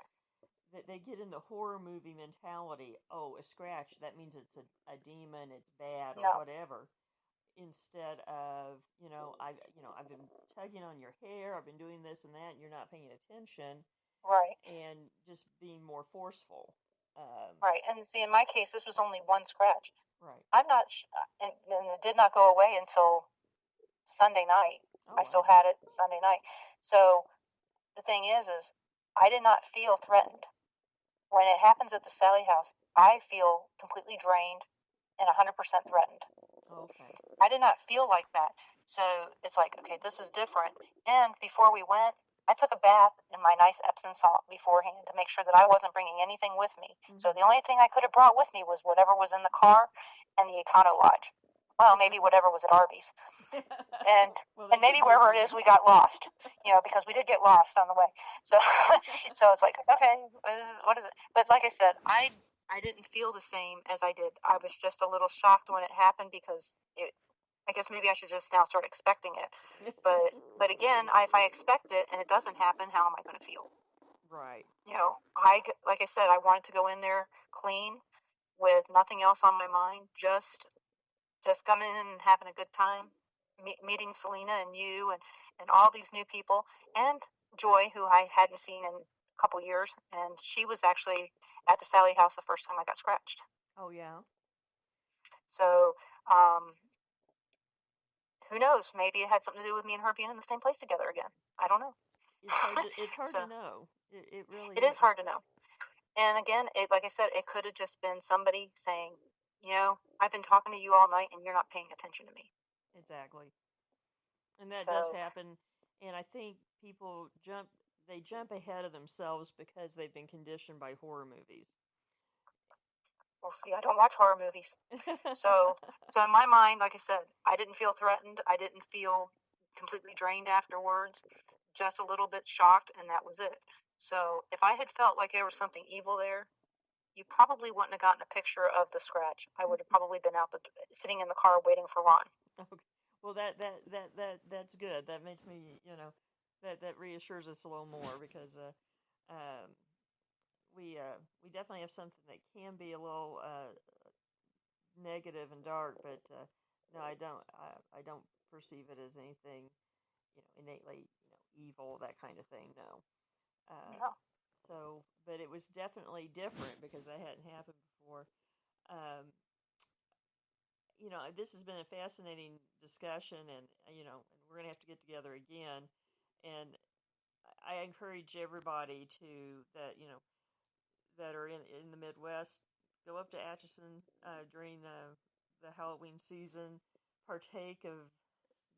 that they get in the horror movie mentality. Oh, a scratch, that means it's a demon, it's bad, or whatever. Instead of I've been tugging on your hair, I've been doing this and that, and you're not paying attention. Right. And just being more forceful. Right, and see, in my case, this was only one scratch. Right. I'm not, and it did not go away until Sunday night. I still had it Sunday night. So the thing is I did not feel threatened. When it happens at the Sally house, I feel completely drained and 100% threatened. Okay. I did not feel like that. So it's like, okay, this is different. And before we went, I took a bath in my nice Epsom salt beforehand to make sure that I wasn't bringing anything with me. So the only thing I could have brought with me was whatever was in the car and the Econo Lodge. Well, maybe whatever was at Arby's. And maybe wherever it is, we got lost, because we did get lost on the way. So so it's like, okay, what is it? But like I said, I I didn't feel the same as I did. I was just a little shocked when it happened because I guess maybe I should just now start expecting it. But again, if I expect it and it doesn't happen, how am I going to feel? Right. Like I said, I wanted to go in there clean with nothing else on my mind, just coming in and having a good time, meeting Selena and you and all these new people, and Joy, who I hadn't seen in a couple years, and she was actually at the Sally house the first time I got scratched. Oh yeah. So um, who knows? Maybe it had something to do with me and her being in the same place together again. I don't know. It's hard So to know. It really it is is. hard to know. And again, like I said, it could have just been somebody saying, I've been talking to you all night and you're not paying attention to me. Exactly. And that does So happen. And I think people jump ahead of themselves because they've been conditioned by horror movies. we'll see. I don't watch horror movies. So in my mind, like I said, I didn't feel threatened. I didn't feel completely drained afterwards, just a little bit shocked, and that was it. So if I had felt like there was something evil there, you probably wouldn't have gotten a picture of the scratch. I would have probably been sitting in the car waiting for Ron. Okay. Well, that's good. That makes me, that reassures us a little more because um, we definitely have something that can be a little negative and dark, but no, I don't perceive it as anything, innately, evil, that kind of thing. No. No. But it was definitely different because that hadn't happened before. Um, this has been a fascinating discussion, and and we're gonna have to get together again. And I encourage everybody that are in the Midwest, go up to Atchison during the Halloween season, partake of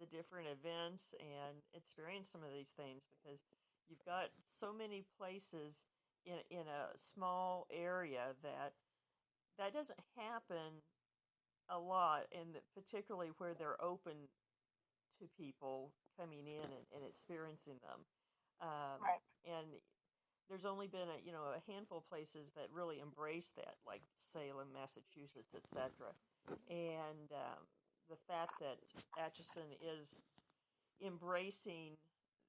the different events, and experience some of these things because you've got so many places in a small area that doesn't happen a lot, and particularly where they're open to people coming in and experiencing them. Right. And there's only been a handful of places that really embrace that, like Salem, Massachusetts, etc. And the fact that Atchison is embracing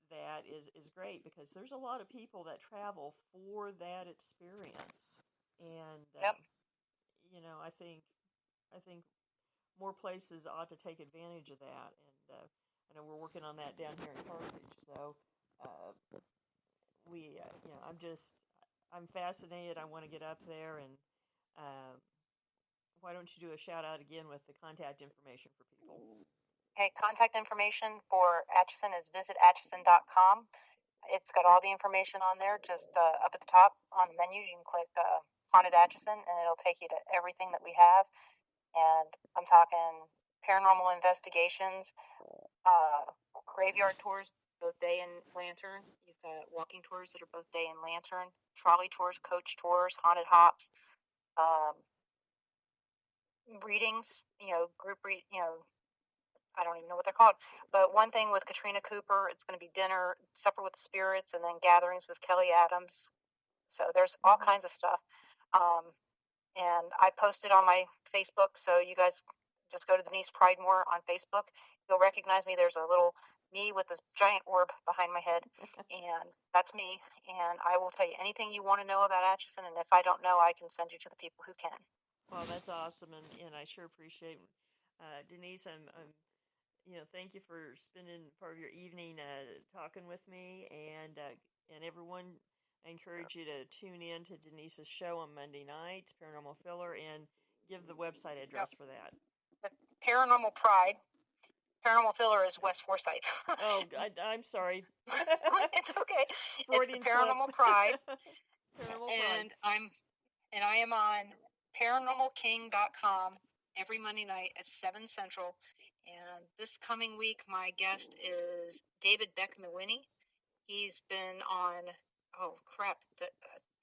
that is great because there's a lot of people that travel for that experience, and Yep. I think more places ought to take advantage of that, and I know we're working on that down here in Carthage. So I'm fascinated. I want to get up there, and uh, why don't you do a shout out again with the contact information for people? Okay, contact information for Atchison is visitatchison.com. It's got all the information on there. Just up at the top on the menu, you can click Haunted Atchison, and it'll take you to everything that we have. And I'm talking paranormal investigations, graveyard tours, both day and lantern. You've got walking tours that are both day and lantern, trolley tours, coach tours, haunted hops, um, readings, group read, I don't even know what they're called. But one thing with Katrina Cooper, it's going to be dinner, supper with the spirits, and then gatherings with Kelly Adams. So there's all kinds of stuff. And I posted on my Facebook, so you guys just go to Denise Pridemore on Facebook. You'll recognize me. There's a little me with this giant orb behind my head, and that's me. And I will tell you anything you want to know about Atchison, and if I don't know, I can send you to the people who can. Well, that's awesome, and I sure appreciate Denise. Thank you for spending part of your evening talking with me, and everyone. I encourage you to tune in to Denise's show on Monday night, Paranormal Filler, and give the website address for that. The Paranormal Pride. Paranormal Filler is West Forsyth. Oh, I'm sorry. It's okay. Freudian it's the Paranormal Pride. Paranormal and I am on paranormalking.com every Monday night at 7 Central. And this coming week, my guest is David Beck-Mawhinney. He's been on, a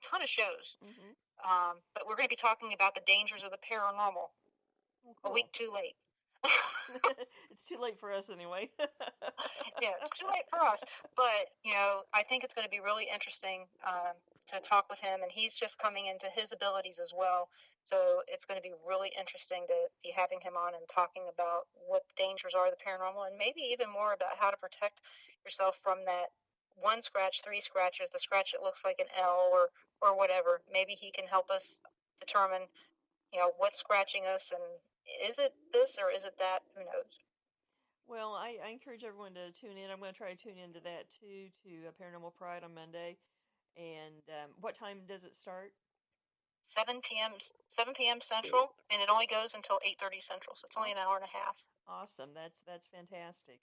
ton of shows. Mm-hmm. But we're going to be talking about the dangers of the paranormal. Oh, cool. A week too late. It's too late for us anyway. Yeah, it's too late for us. But, I think it's going to be really interesting to talk with him. And he's just coming into his abilities as well. So it's going to be really interesting to be having him on and talking about what the dangers are of the paranormal, and maybe even more about how to protect yourself from that one scratch, three scratches, the scratch that looks like an L or whatever. Maybe he can help us determine, what's scratching us, and is it this or is it that? Who knows? Well, I encourage everyone to tune in. I'm going to try to tune into that too, to Paranormal Pride on Monday. And what time does it start? 7 p.m. Central, and it only goes until 8:30 Central, so it's only an hour and a half. Awesome. That's fantastic.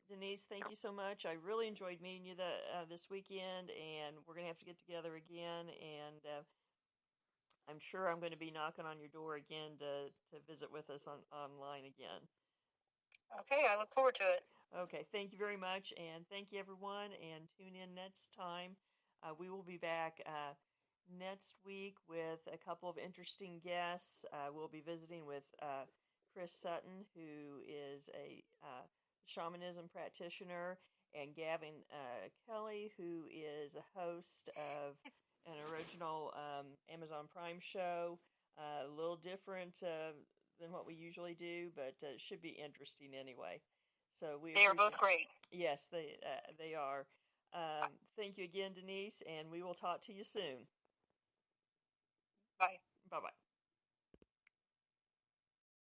Denise, thank you so much. I really enjoyed meeting you this weekend, and we're going to have to get together again. And I'm sure I'm going to be knocking on your door again to visit with us online again. Okay, I look forward to it. Okay, thank you very much, and thank you everyone, and tune in next time. We will be back next week with a couple of interesting guests. We'll be visiting with Chris Sutton, who is a shamanism practitioner, and Gavin Kelly, who is a host of an original Amazon Prime show. A little different than what we usually do, but it should be interesting anyway. So they are both great. Yes, they are. Thank you again, Denise, and we will talk to you soon. Bye. Bye bye.